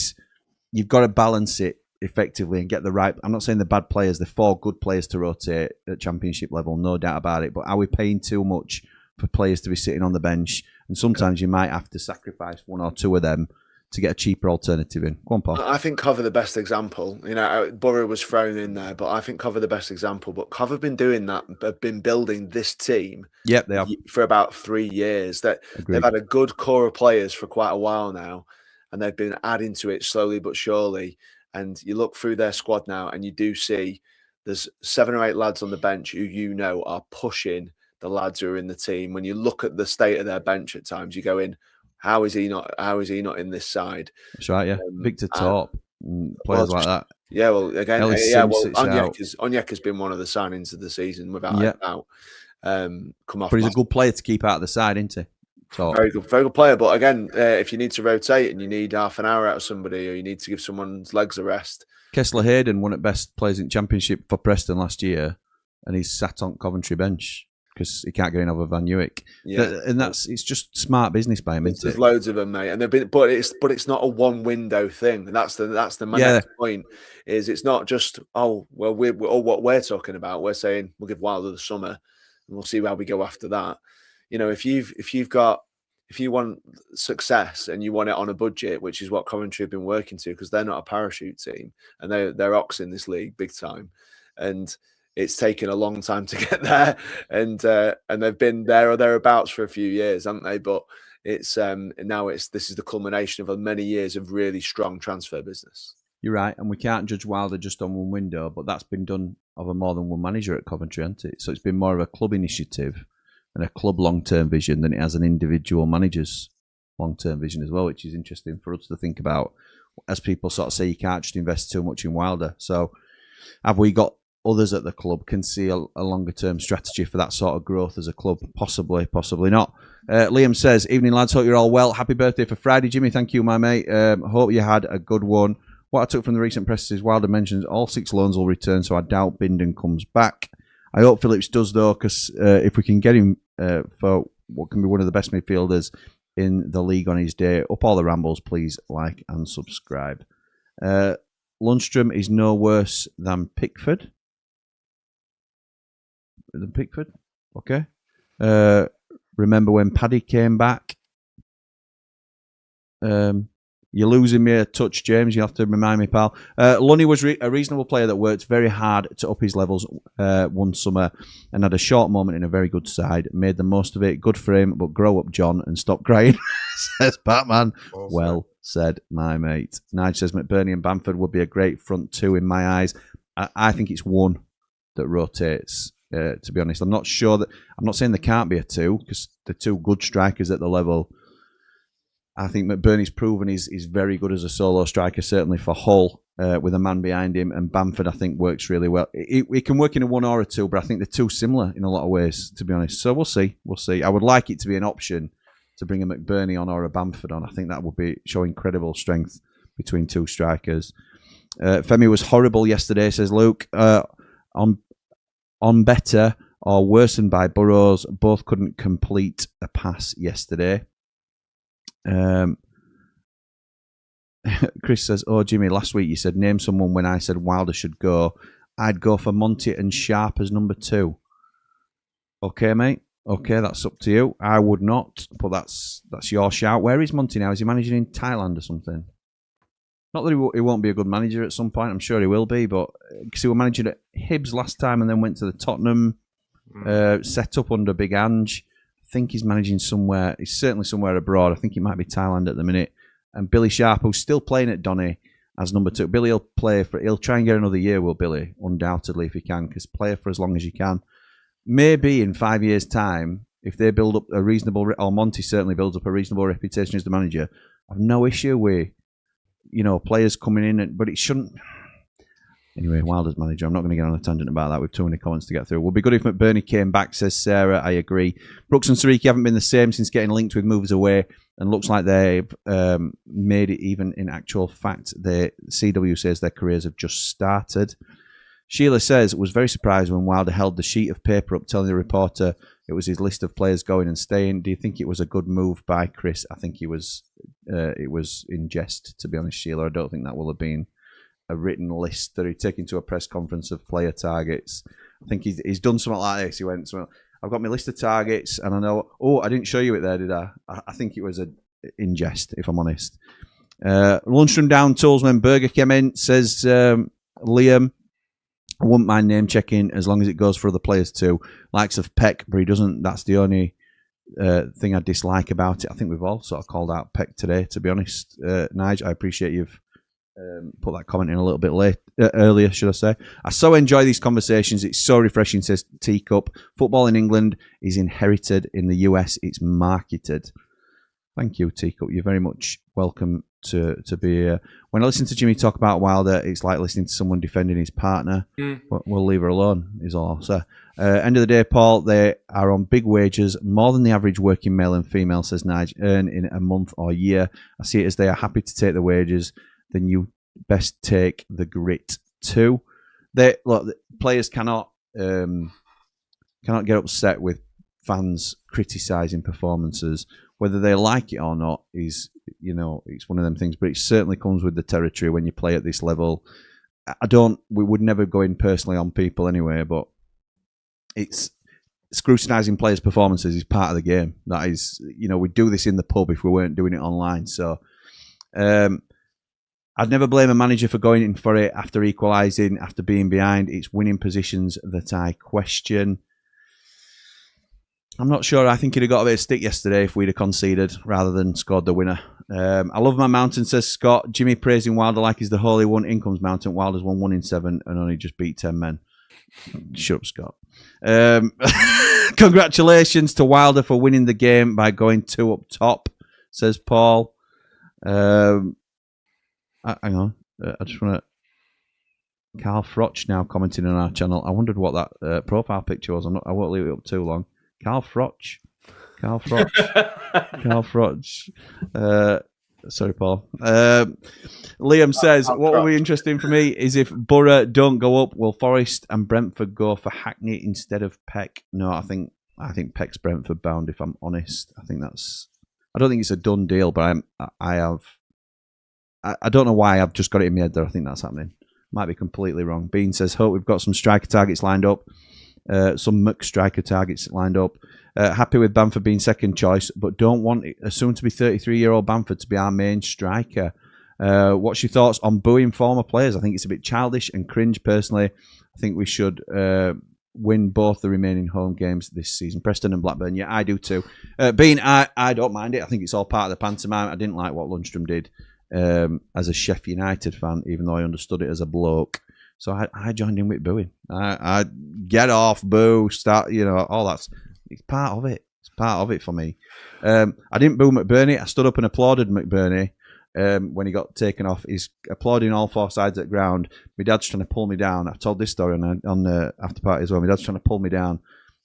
you've got to balance it effectively and get the right. I'm not saying the bad players, the 4 good players to rotate at championship level, no doubt about it. But are we paying too much for players to be sitting on the bench? And sometimes you might have to sacrifice 1 or 2 of them to get a cheaper alternative in. Go on, Paul. I think Cov are the best example. Borough was thrown in there, but I think Cov are the best example. But Cov have been doing that, have been building this team. Yep, they have. For about 3 years. They've had a good core of players for quite a while now, and they've been adding to it slowly but surely. And you look through their squad now, and you do see there's 7 or 8 lads on the bench who are pushing the lads who are in the team. When you look at the state of their bench at times, you go in, how is he not in this side? That's right, yeah. Victor Torp, players like that. Yeah, well, again, Onyek has been one of the signings of the season without a doubt. Come off, but he's a good player to keep out of the side, isn't he? So, very good player. But again, if you need to rotate and you need half an hour out of somebody, or you need to give someone's legs a rest. Kessler Hayden, one of the best players in Championship for Preston last year, and he's sat on Coventry bench because he can't get in over Van Uwijk. Yeah, and it's just smart business by him. There's loads of them, mate, and they've been, but it's not a one window thing. And that's the next point. Is it's not just what we're talking about. We're saying we'll give Wilder the summer, and we'll see how we go after that. If you want success and you want it on a budget, which is what Coventry have been working to, because they're not a parachute team and they're ox in this league big time, and it's taken a long time to get there, and they've been there or thereabouts for a few years, haven't they? But this is the culmination of many years of really strong transfer business. You're right, and we can't judge Wilder just on one window, but that's been done over more than one manager at Coventry, hasn't it? So it's been more of a club initiative and a club long-term vision than it has an individual manager's long-term vision as well, which is interesting for us to think about. As people sort of say, you can't just invest too much in Wilder. So have we got others at the club can see a longer-term strategy for that sort of growth as a club? Possibly, possibly not. Liam says, evening lads, hope you're all well. Happy birthday for Friday, Jimmy. Thank you, my mate. Hope you had a good one. What I took from the recent press is Wilder mentions all 6 loans will return, so I doubt Bindon comes back. I hope Phillips does, though, because if we can get him for what can be one of the best midfielders in the league on his day, up all the rambles, please like and subscribe. Lundstram is no worse than Pickford. Okay. Remember when Paddy came back? You're losing me a touch, James. You have to remind me, pal. Lunny was a reasonable player that worked very hard to up his levels one summer and had a short moment in a very good side. Made the most of it. Good for him, but grow up, John, and stop crying, says Batman. Awesome. Well said, my mate. Nige says McBurney and Bamford would be a great front two in my eyes. I think it's one that rotates, to be honest. I'm not sure that... I'm not saying there can't be a two, because they're two good strikers at the level. I think McBurney's proven he's very good as a solo striker, certainly for Hull, with a man behind him. And Bamford, I think, works really well. It can work in a one or a two, but I think they're too similar in a lot of ways, to be honest. So we'll see. I would like it to be an option to bring a McBurney on or a Bamford on. I think that would be show incredible strength between two strikers. Femi was horrible yesterday, says Luke. On better or worsened by Burrows. Both couldn't complete a pass yesterday. Chris says, "Oh, Jimmy, last week you said name someone when I said Wilder should go. I'd go for Monty and Sharp as number 2. Okay, mate. Okay, that's up to you. I would not, but that's your shout. Where is Monty now? Is he managing in Thailand or something? Not that he won't be a good manager at some point. I'm sure he will be, but because he was managing at Hibs last time and then went to the Tottenham, set up under Big Ange. I think he's managing somewhere. He's certainly somewhere abroad. I think it might be Thailand at the minute. And Billy Sharp, who's still playing at Donny as number 2. Billy will play for. He'll try and get another year. Will Billy, undoubtedly, if he can, because play for as long as you can. Maybe in 5 years' time, if they build up a reasonable, or Monty certainly builds up a reasonable reputation as the manager, I've no issue with, players coming in, but it shouldn't. Anyway, Wilder's manager. I'm not going to get on a tangent about that with too many comments to get through. Would be good if McBurney came back, says Sarah. I agree. Brooks and Sariki haven't been the same since getting linked with moves away, and looks like they've made it even in actual fact. The CW says their careers have just started. Sheila says, was very surprised when Wilder held the sheet of paper up telling the reporter it was his list of players going and staying. Do you think it was a good move by Chris? I think it was in jest, to be honest, Sheila. I don't think that will have been a written list that he'd taken to a press conference of player targets. I think he's done something like this. He went, I've got my list of targets and I know, I didn't show you it there, did I? I think it was in jest, if I'm honest. Lundstram down tools when Berger came in, says Liam. I wouldn't mind name checking as long as it goes for other players too. Likes of Peck, but he doesn't. That's the only thing I dislike about it. I think we've all sort of called out Peck today, to be honest. Nige, I appreciate you've put that comment in a little bit earlier, should I say. I so enjoy these conversations. It's so refreshing, says Teacup. Football in England is inherited. In the US, it's marketed. Thank you, Teacup. You're very much welcome to be here. When I listen to Jimmy talk about Wilder, it's like listening to someone defending his partner. We'll leave her alone, is all I'll say. End of the day, Paul, they are on big wages, more than the average working male and female, says Nige, earn in a month or year. I see it as they are happy to take the wages. Then you best take the grit too. Players cannot get upset with fans criticising performances, whether they like it or not. Is it's one of them things, but it certainly comes with the territory when you play at this level. We would never go in personally on people anyway, but it's scrutinising players' performances is part of the game. That is, we'd do this in the pub if we weren't doing it online. So. I'd never blame a manager for going in for it after equalising, after being behind. It's winning positions that I question. I'm not sure. I think he'd have got a bit of stick yesterday if we'd have conceded rather than scored the winner. I love my mountain, says Scott. Jimmy praising Wilder like he's the holy one. In comes Mountain. Wilder's won 1 in 7 and only just beat 10 men. Shut up, Scott. Congratulations to Wilder for winning the game by going 2 up top, says Paul. Hang on, I just want to. Carl Froch now commenting on our channel. I wondered what that profile picture was. I won't leave it up too long. Carl Froch. Sorry, Paul. Liam says, what will be interesting for me is if Borough don't go up, will Forest and Brentford go for Hackney instead of Peck? No, I think Peck's Brentford bound, if I'm honest. I don't think it's a done deal, but I have I don't know why I've just got it in my head that I think that's happening. Might be completely wrong. Bean says, hope we've got some striker targets lined up. Some striker targets lined up. Happy with Bamford being second choice, but don't want a soon-to-be 33-year-old Bamford to be our main striker. What's your thoughts on booing former players? I think it's a bit childish and cringe, personally. I think we should win both the remaining home games this season. Preston and Blackburn, yeah, I do too. Bean, I don't mind it. I think it's all part of the pantomime. I didn't like what Lundstram did as a Sheffield United fan, even though I understood it as a bloke. So I joined in with booing. I get off, boo, start, all that's... It's part of it. It's part of it for me. I didn't boo McBurney. I stood up and applauded McBurney when he got taken off. He's applauding all four sides of the ground. My dad's trying to pull me down. I've told this story on the after party as well. My dad's trying to pull me down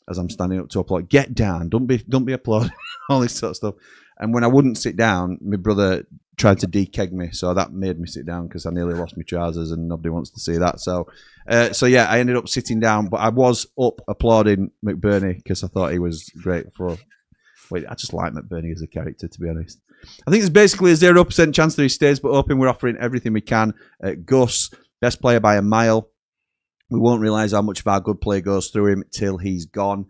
as I'm standing up to applaud. Get down. Don't be applauding. All this sort of stuff. And when I wouldn't sit down, my brother tried to de-keg me, so that made me sit down because I nearly lost my trousers, and nobody wants to see that. So yeah, I ended up sitting down, but I was up applauding McBurney because I thought he was great I just like McBurney as a character, to be honest. I think there's basically a 0% chance that he stays, but hoping we're offering everything we can. Gus, best player by a mile. We won't realise how much of our good play goes through him till he's gone.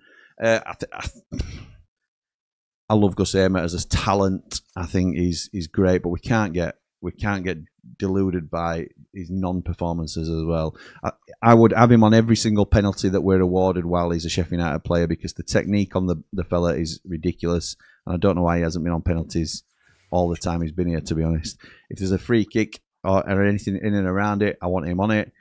I love Gus Amer as a talent. I think he's great, but we can't get deluded by his non-performances as well. I would have him on every single penalty that we're awarded while he's a Sheffield United player, because the technique on the fella is ridiculous, and I don't know why he hasn't been on penalties all the time he's been here, to be honest. If there's a free kick or anything in and around it, I want him on it.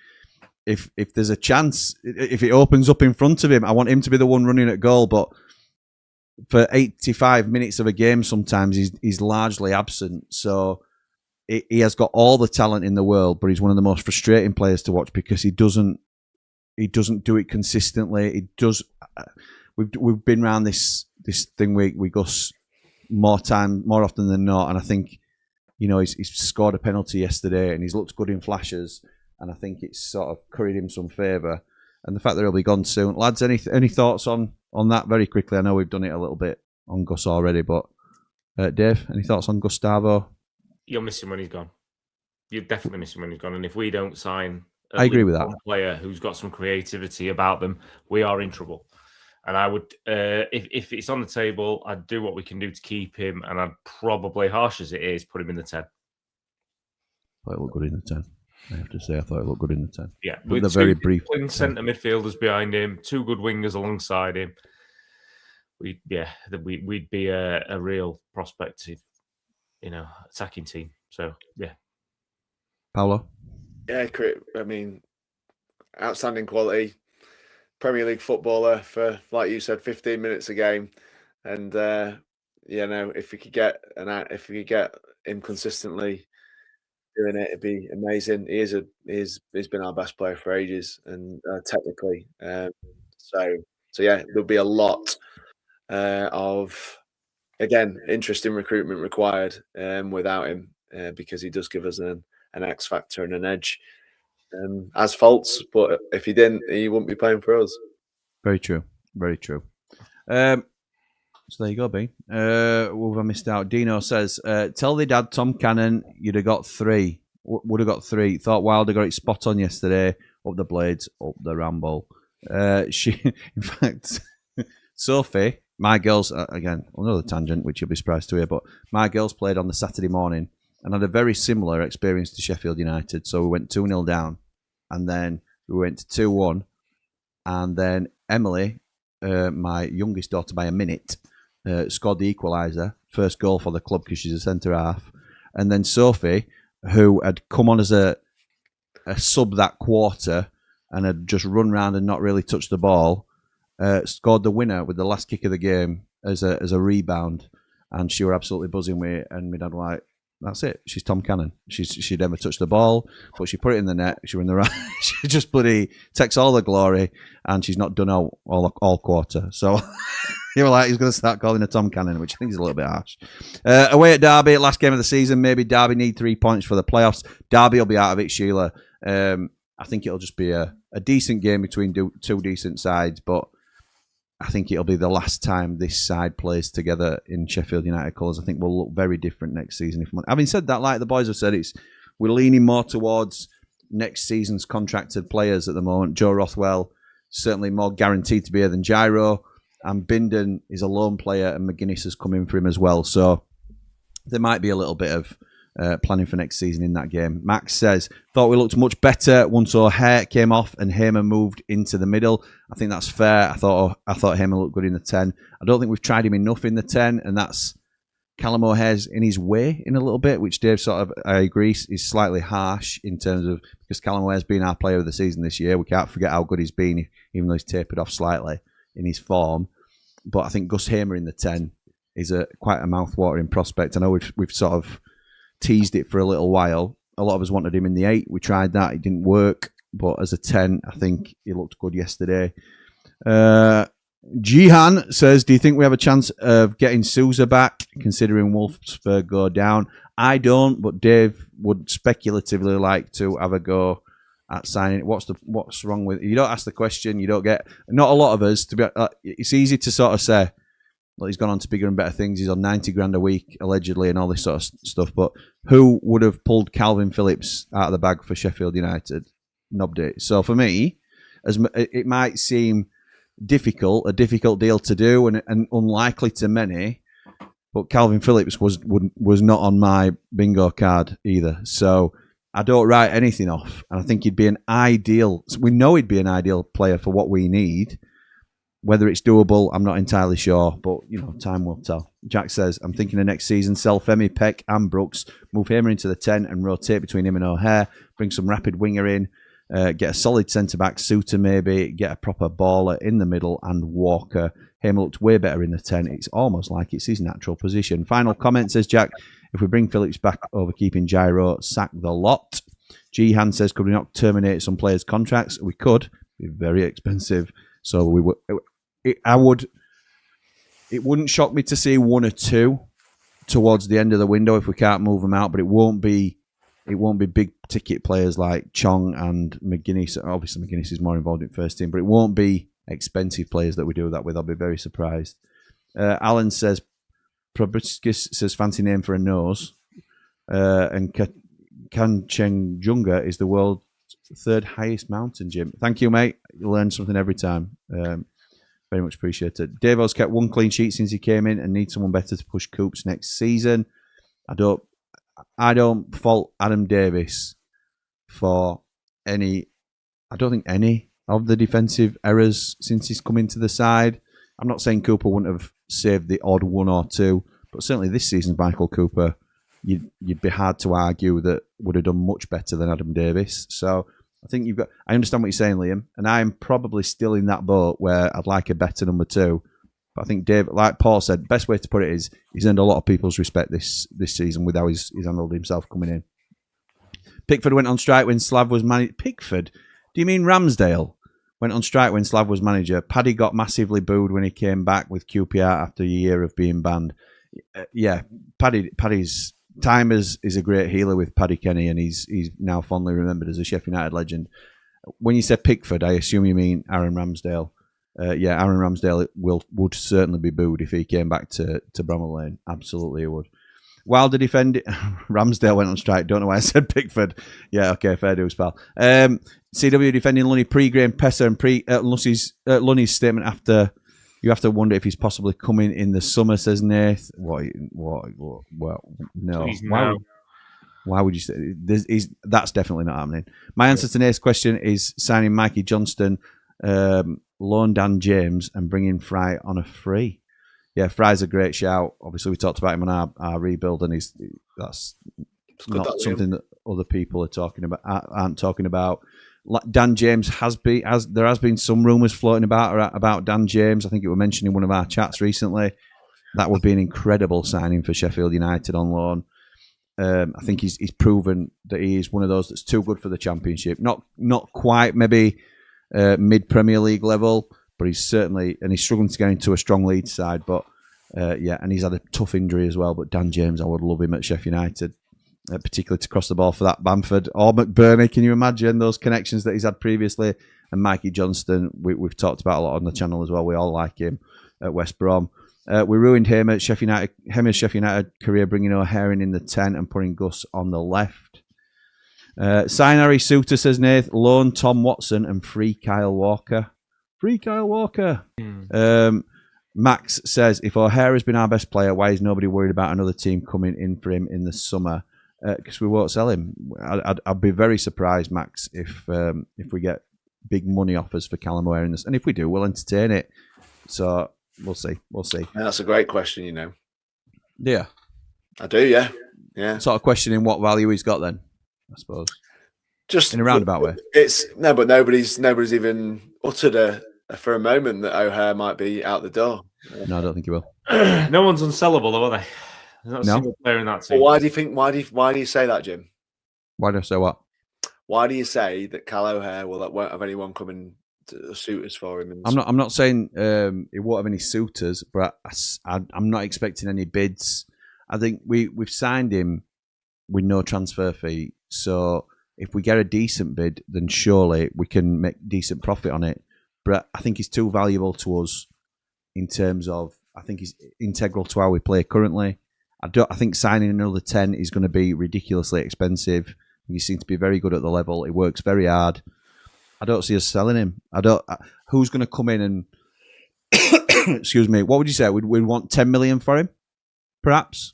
If there's a chance, if it opens up in front of him, I want him to be the one running at goal, but for 85 minutes of a game, sometimes he's largely absent. So he has got all the talent in the world, but he's one of the most frustrating players to watch because he doesn't do it consistently. He does. We've been around this thing with Gus more often than not, and I think he's scored a penalty yesterday and he's looked good in flashes, and I think it's sort of curried him some favour. And the fact that he'll be gone soon, lads. Any thoughts on that very quickly? I know we've done it a little bit on Gus already, but Dave, any thoughts on Gustavo? You'll miss him when he's gone. You'll definitely miss him when he's gone. And if we don't sign I agree with that. One player who's got some creativity about them, we are in trouble. And I would, if it's on the table, I'd do what we can do to keep him, and I'd probably, harsh as it is, put him in the 10. Thought it looked good in the 10. I have to say, I thought it looked good in the 10. Yeah, with the very brief centre midfielders behind him, two good wingers alongside him. We'd be a real prospective, attacking team. So yeah, Paolo. Yeah, I mean, outstanding quality Premier League footballer for, like you said, 15 minutes a game, and if we could get him consistently doing it, it'd be amazing. He's been our best player for ages, and technically, so yeah, there'll be a lot of, again, interesting recruitment required without him, because he does give us an X factor and an edge. Has faults, but if he didn't, he wouldn't be playing for us. Very true. Very true. So there you go, B. What have I missed out? Dino says, tell the dad Tom Cannon you'd have got 3. Would have got 3. Thought Wilder got it spot on yesterday. Up the Blades, up the Ramble. In fact, Sophie, my girls, again, another tangent, which you'll be surprised to hear, but my girls played on the Saturday morning and had a very similar experience to Sheffield United. So we went 2-0 down, and then we went to 2-1, and then Emily, my youngest daughter by a minute, scored the equaliser, first goal for the club because she's a centre half. And then Sophie, who had come on as a sub that quarter and had just run round and not really touched the ball, scored the winner with the last kick of the game as a rebound, and she were absolutely buzzing with it. And my dad was like, that's it. She's Tom Cannon. She'd never touched the ball, but she put it in the net. She were in the right. She just bloody takes all the glory, and she's not done all quarter. So you were like, he's going to start calling her Tom Cannon, which I think is a little bit harsh. Away at Derby, last game of the season. Maybe Derby need 3 points for the playoffs. Derby will be out of it, Sheila. I think it'll just be a decent game between two decent sides, but I think it'll be the last time this side plays together in Sheffield United colours. I think we'll look very different next season. Having said that, like the boys have said, we're leaning more towards next season's contracted players at the moment. Joe Rothwell, certainly more guaranteed to be here than Gyro. And Bindon is a loan player, and McGuinness has come in for him as well. So there might be a little bit of planning for next season in that game. Max says, thought we looked much better once O'Hare came off and Heyman moved into the middle. I think that's fair. I thought Heyman looked good in the 10. I don't think we've tried him enough in the 10, and that's Callum O'Hare's in his way in a little bit, which Dave I agree, is slightly harsh in terms of, because Callum O'Hare's been our player of the season this year. We can't forget how good he's been, even though he's tapered off slightly in his form. But I think Gus Hamer in the 10 is quite a mouth-watering prospect. I know we've sort of teased it for a little while. A lot of us wanted him in the 8. We tried that. It didn't work. But as a 10, I think he looked good yesterday. Jihan says, do you think we have a chance of getting Sousa back, considering Wolfsburg go down? I don't, but Dave would speculatively like to have a go at signing. What's wrong with it? You don't ask the question. You don't get... Not a lot of us. It's easy to sort of say, well, he's gone on to bigger and better things. He's on 90 grand a week, allegedly, and all this sort of stuff. But who would have pulled Calvin Phillips out of the bag for Sheffield United? Nobody. So for me, it might seem a difficult deal to do and unlikely to many, but Calvin Phillips was not on my bingo card either. So I don't write anything off, and I think he'd be an ideal... We know he'd be an ideal player for what we need. Whether it's doable, I'm not entirely sure, but time will tell. Jack says, I'm thinking of next season, sell Femi, Peck and Brooks, move Hamer into the 10 and rotate between him and O'Hare, bring some rapid winger in, get a solid centre-back, Suter maybe, get a proper baller in the middle, and Walker. Hamer looked way better in the 10. It's almost like it's his natural position. Final comment, says Jack, if we bring Phillips back over keeping Gyro, sack the lot. Jihan says, could we not terminate some players' contracts? We could. It'd be very expensive. So we would... It wouldn't shock me to see 1 or 2 towards the end of the window if we can't move them out, but it won't be big ticket players like Chong and McGuinness. Obviously, McGuinness is more involved in first team, but it won't be expensive players that we do that with. I'll be very surprised. Alan says, Probitskis says fancy name for a nose, and Kanchenjunga is the world's 3rd highest mountain, Jim. Thank you, mate. You learn something every time. Very much appreciated. Davo's kept 1 clean sheet since he came in and needs someone better to push Coops next season. I don't fault Adam Davis for any of the defensive errors since he's come into the side. I'm not saying Cooper wouldn't have saved the odd 1 or 2, but certainly this season's Michael Cooper, you'd be hard to argue that would have done much better than Adam Davis. So I think I understand what you're saying, Liam, and I'm probably still in that boat where I'd like a better number 2. But I think Dave, like Paul said, best way to put it is he's earned a lot of people's respect this season with how he's handled himself coming in. Pickford went on strike when Slav was manager. Pickford? Do you mean Ramsdale? Went on strike when Slav was manager. Paddy got massively booed when he came back with QPR after a year of being banned. Yeah, Paddy's time is a great healer with Paddy Kenny, and he's now fondly remembered as a Sheffield United legend. When you said Pickford, I assume you mean Aaron Ramsdale. Yeah, Aaron Ramsdale would certainly be booed if he came back to Bramall Lane. Absolutely, he would. Wilder defended. Ramsdale went on strike. Don't know why I said Pickford. Yeah, okay, fair dues, pal. CW defending Lunny pre-Graham Pesser and Lunny's statement after. You have to wonder if he's possibly coming in the summer, says Nath. What? No. Why would you say that's definitely not happening? My answer to Nath's question is signing Mikey Johnston, loan Dan James, and bringing Fry on a free. Yeah, Fry's a great shout. Obviously, we talked about him on our rebuild, and that's not something that other people aren't talking about. Dan James there has been some rumours floating about Dan James. I think it was mentioned in one of our chats recently. That would be an incredible signing for Sheffield United on loan. I think he's proven that he is one of those that's too good for the Championship. Not quite maybe mid Premier League level, but he's certainly, and he's struggling to get into a strong lead side. But yeah, and he's had a tough injury as well. But Dan James, I would love him at Sheffield United. Particularly to cross the ball for that Bamford or McBurney. Can you imagine those connections that he's had previously And Mikey Johnston, we've talked about a lot on the channel as well. We all like him at West Brom. We ruined him at Sheffield United. Hemmer's Sheffield United career, bringing O'Hare in the 10 and putting Gus on the left. Sign Harry Suter, says Nath. Loan Tom Watson and free Kyle Walker. Free Kyle Walker. Max says, if O'Hare has been our best player, why is nobody worried about another team coming in for him in the summer? Because we won't sell him. I'd be very surprised, Max, if we get big money offers for Callum O'Hare in this. And if we do, we'll entertain it. So we'll see. We'll see. Yeah, that's a great question, you know. Yeah. I do, yeah. Yeah. Sort of questioning what value he's got then, I suppose. Just in a roundabout way. But nobody's even uttered for a moment that O'Hare might be out the door. No, I don't think he will. No one's unsellable, though, are they? There's not a single player in that team. Well, why do you say that, Jim? Why do I say what? Why do you say that Cal O'Hare won't have anyone coming to suitors for him? I'm not saying he won't have any suitors, but I'm not expecting any bids. I think we've signed him with no transfer fee. So if we get a decent bid, then surely we can make decent profit on it. But I think he's too valuable to us in terms of, I think he's integral to how we play currently. I think signing another 10 is going to be ridiculously expensive. He seems to be very good at the level. He works very hard. I don't see us selling him. Who's going to come in and excuse me? What would you say? We'd want 10 million for him, perhaps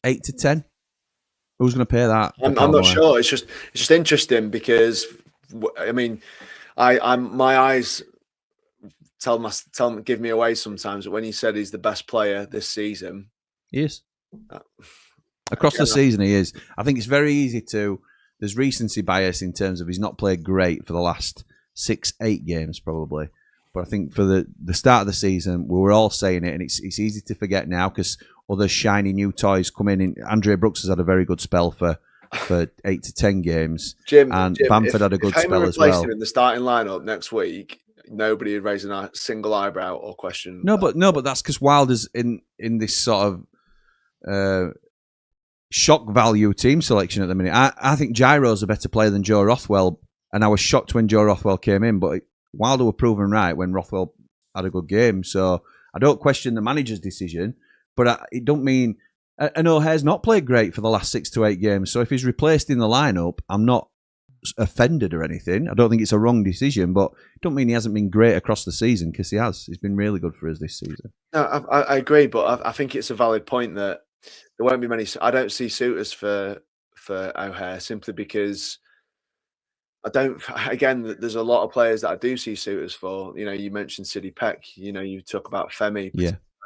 8 to 10. Who's going to pay that? I'm not sure. It's just interesting because I mean, my eyes give me away sometimes. But when you said he's the best player this season, he is. Across the season, he is. I think it's very easy there's recency bias in terms of he's not played great for the last 6-8 games probably. But I think for the start of the season, we were all saying it, and it's easy to forget now because other shiny new toys come in. Andre Brooks has had a very good spell for 8 to 10 games. Jim, Bamford had a good spell as well. Him in the starting lineup next week, nobody would raise a single eyebrow or question. No, but that's because Wilder's in this sort of shock value team selection at the minute. I think Gyro's a better player than Joe Rothwell, and I was shocked when Joe Rothwell came in, but Wilder were proven right when Rothwell had a good game. So I don't question the manager's decision, but it don't mean. And O'Hare's not played great for the last 6 to 8 games. So if he's replaced in the lineup, I'm not offended or anything. I don't think it's a wrong decision, but it don't mean he hasn't been great across the season because he has. He's been really good for us this season. No, I agree, but I think it's a valid point that there won't be many. I don't see suitors for O'Hare simply because I don't. Again, there's a lot of players that I do see suitors for. You know, you mentioned Sidney Peck. You know, you talk about Femi,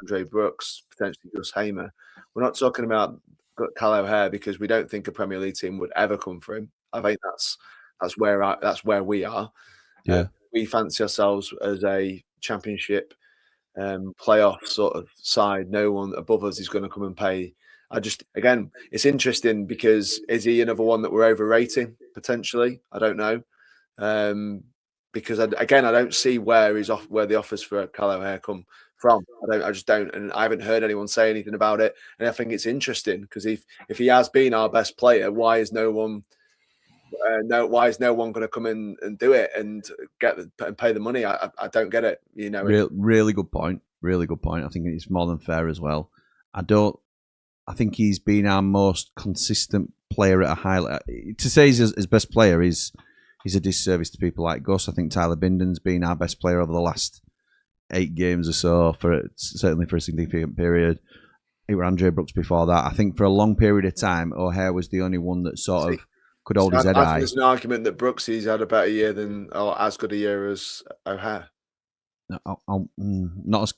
Andre Brooks, potentially Gus Hamer. We're not talking about Cal O'Hare because we don't think a Premier League team would ever come for him. I think that's where we are. Yeah, we fancy ourselves as a Championship playoff sort of side. No one above us is going to come and pay. Again, it's interesting because is he another one that we're overrating potentially? I don't know. Because I don't see where the offers for Cal O'Hare come from. I just don't, and I haven't heard anyone say anything about it. And I think it's interesting because if he has been our best player, why is no one going to come in and do it and pay the money? I don't get it. You know, really good point. Really good point. I think it's more than fair as well. I think he's been our most consistent player at a high level. To say he's his best player is a disservice to people like Gus. I think Tyler Binden's been our best player over the last 8 games or so, certainly for a significant period. It was Andre Brooks before that. I think for a long period of time, O'Hare was the only one that sort of could hold his head high. There's an argument that Brooksy's had a better year than, or as good a year as O'Hare. No,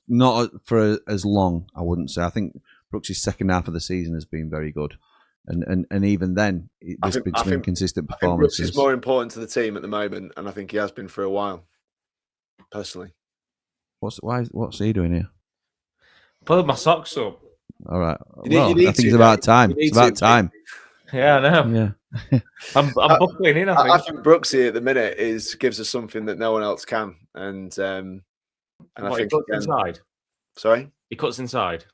not for as long, I wouldn't say. I think Brooks' second half of the season has been very good. And even then, there's been some inconsistent performances. Brooks is more important to the team at the moment, and I think he has been for a while, personally. What's he doing here? Pulled my socks up. All right. I think it's about time. It's about time. Yeah, I know. Yeah. I'm buckling in, I think. I think Brooksy at the minute gives us something that no one else can. And I think he cuts inside. Sorry? He cuts inside.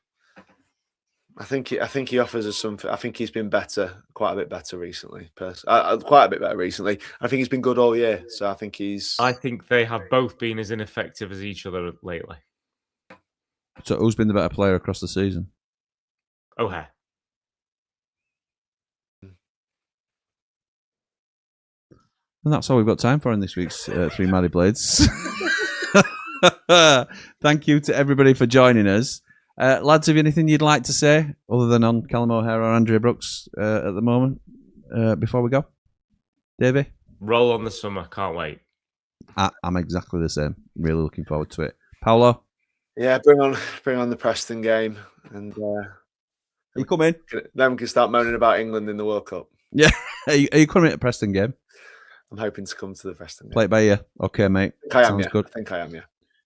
I think he offers us something. I think he's been better, quite a bit better recently. Quite a bit better recently. I think he's been good all year. So I think I think they have both been as ineffective as each other lately. So who's been the better player across the season? O'Hare. And that's all we've got time for in this week's Three Mardy Blades. Thank you to everybody for joining us. Lads, have you anything you'd like to say other than on Callum O'Hare or Andrea Brooks at the moment before we go? Davey? Roll on the summer. Can't wait. I'm exactly the same. Really looking forward to it. Paolo? Yeah, bring on the Preston game, and you come in. Then we can start moaning about England in the World Cup. Yeah, are you coming at Preston game? I'm hoping to come to the Preston game. Play it by ear. Okay, mate. Sounds good. I think I am, yeah.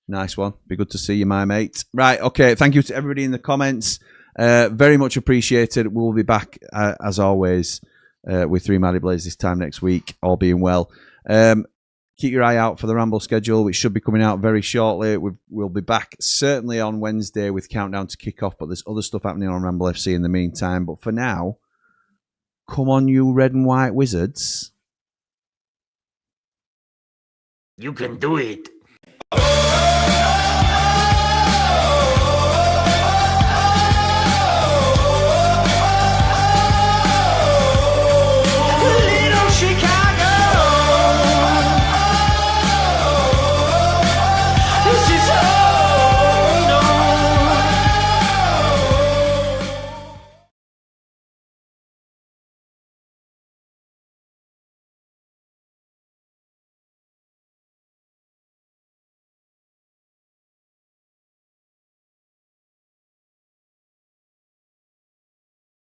Nice one. Be good to see you, my mate. Right, okay. Thank you to everybody in the comments. Very much appreciated. We'll be back, as always, with Three Mardy Blades this time next week, all being well. Keep your eye out for the Ramble schedule, which should be coming out very shortly. We'll be back certainly on Wednesday with Countdown to Kick-Off, but there's other stuff happening on Ramble FC in the meantime. But for now, come on, you red and white wizards. You can do it.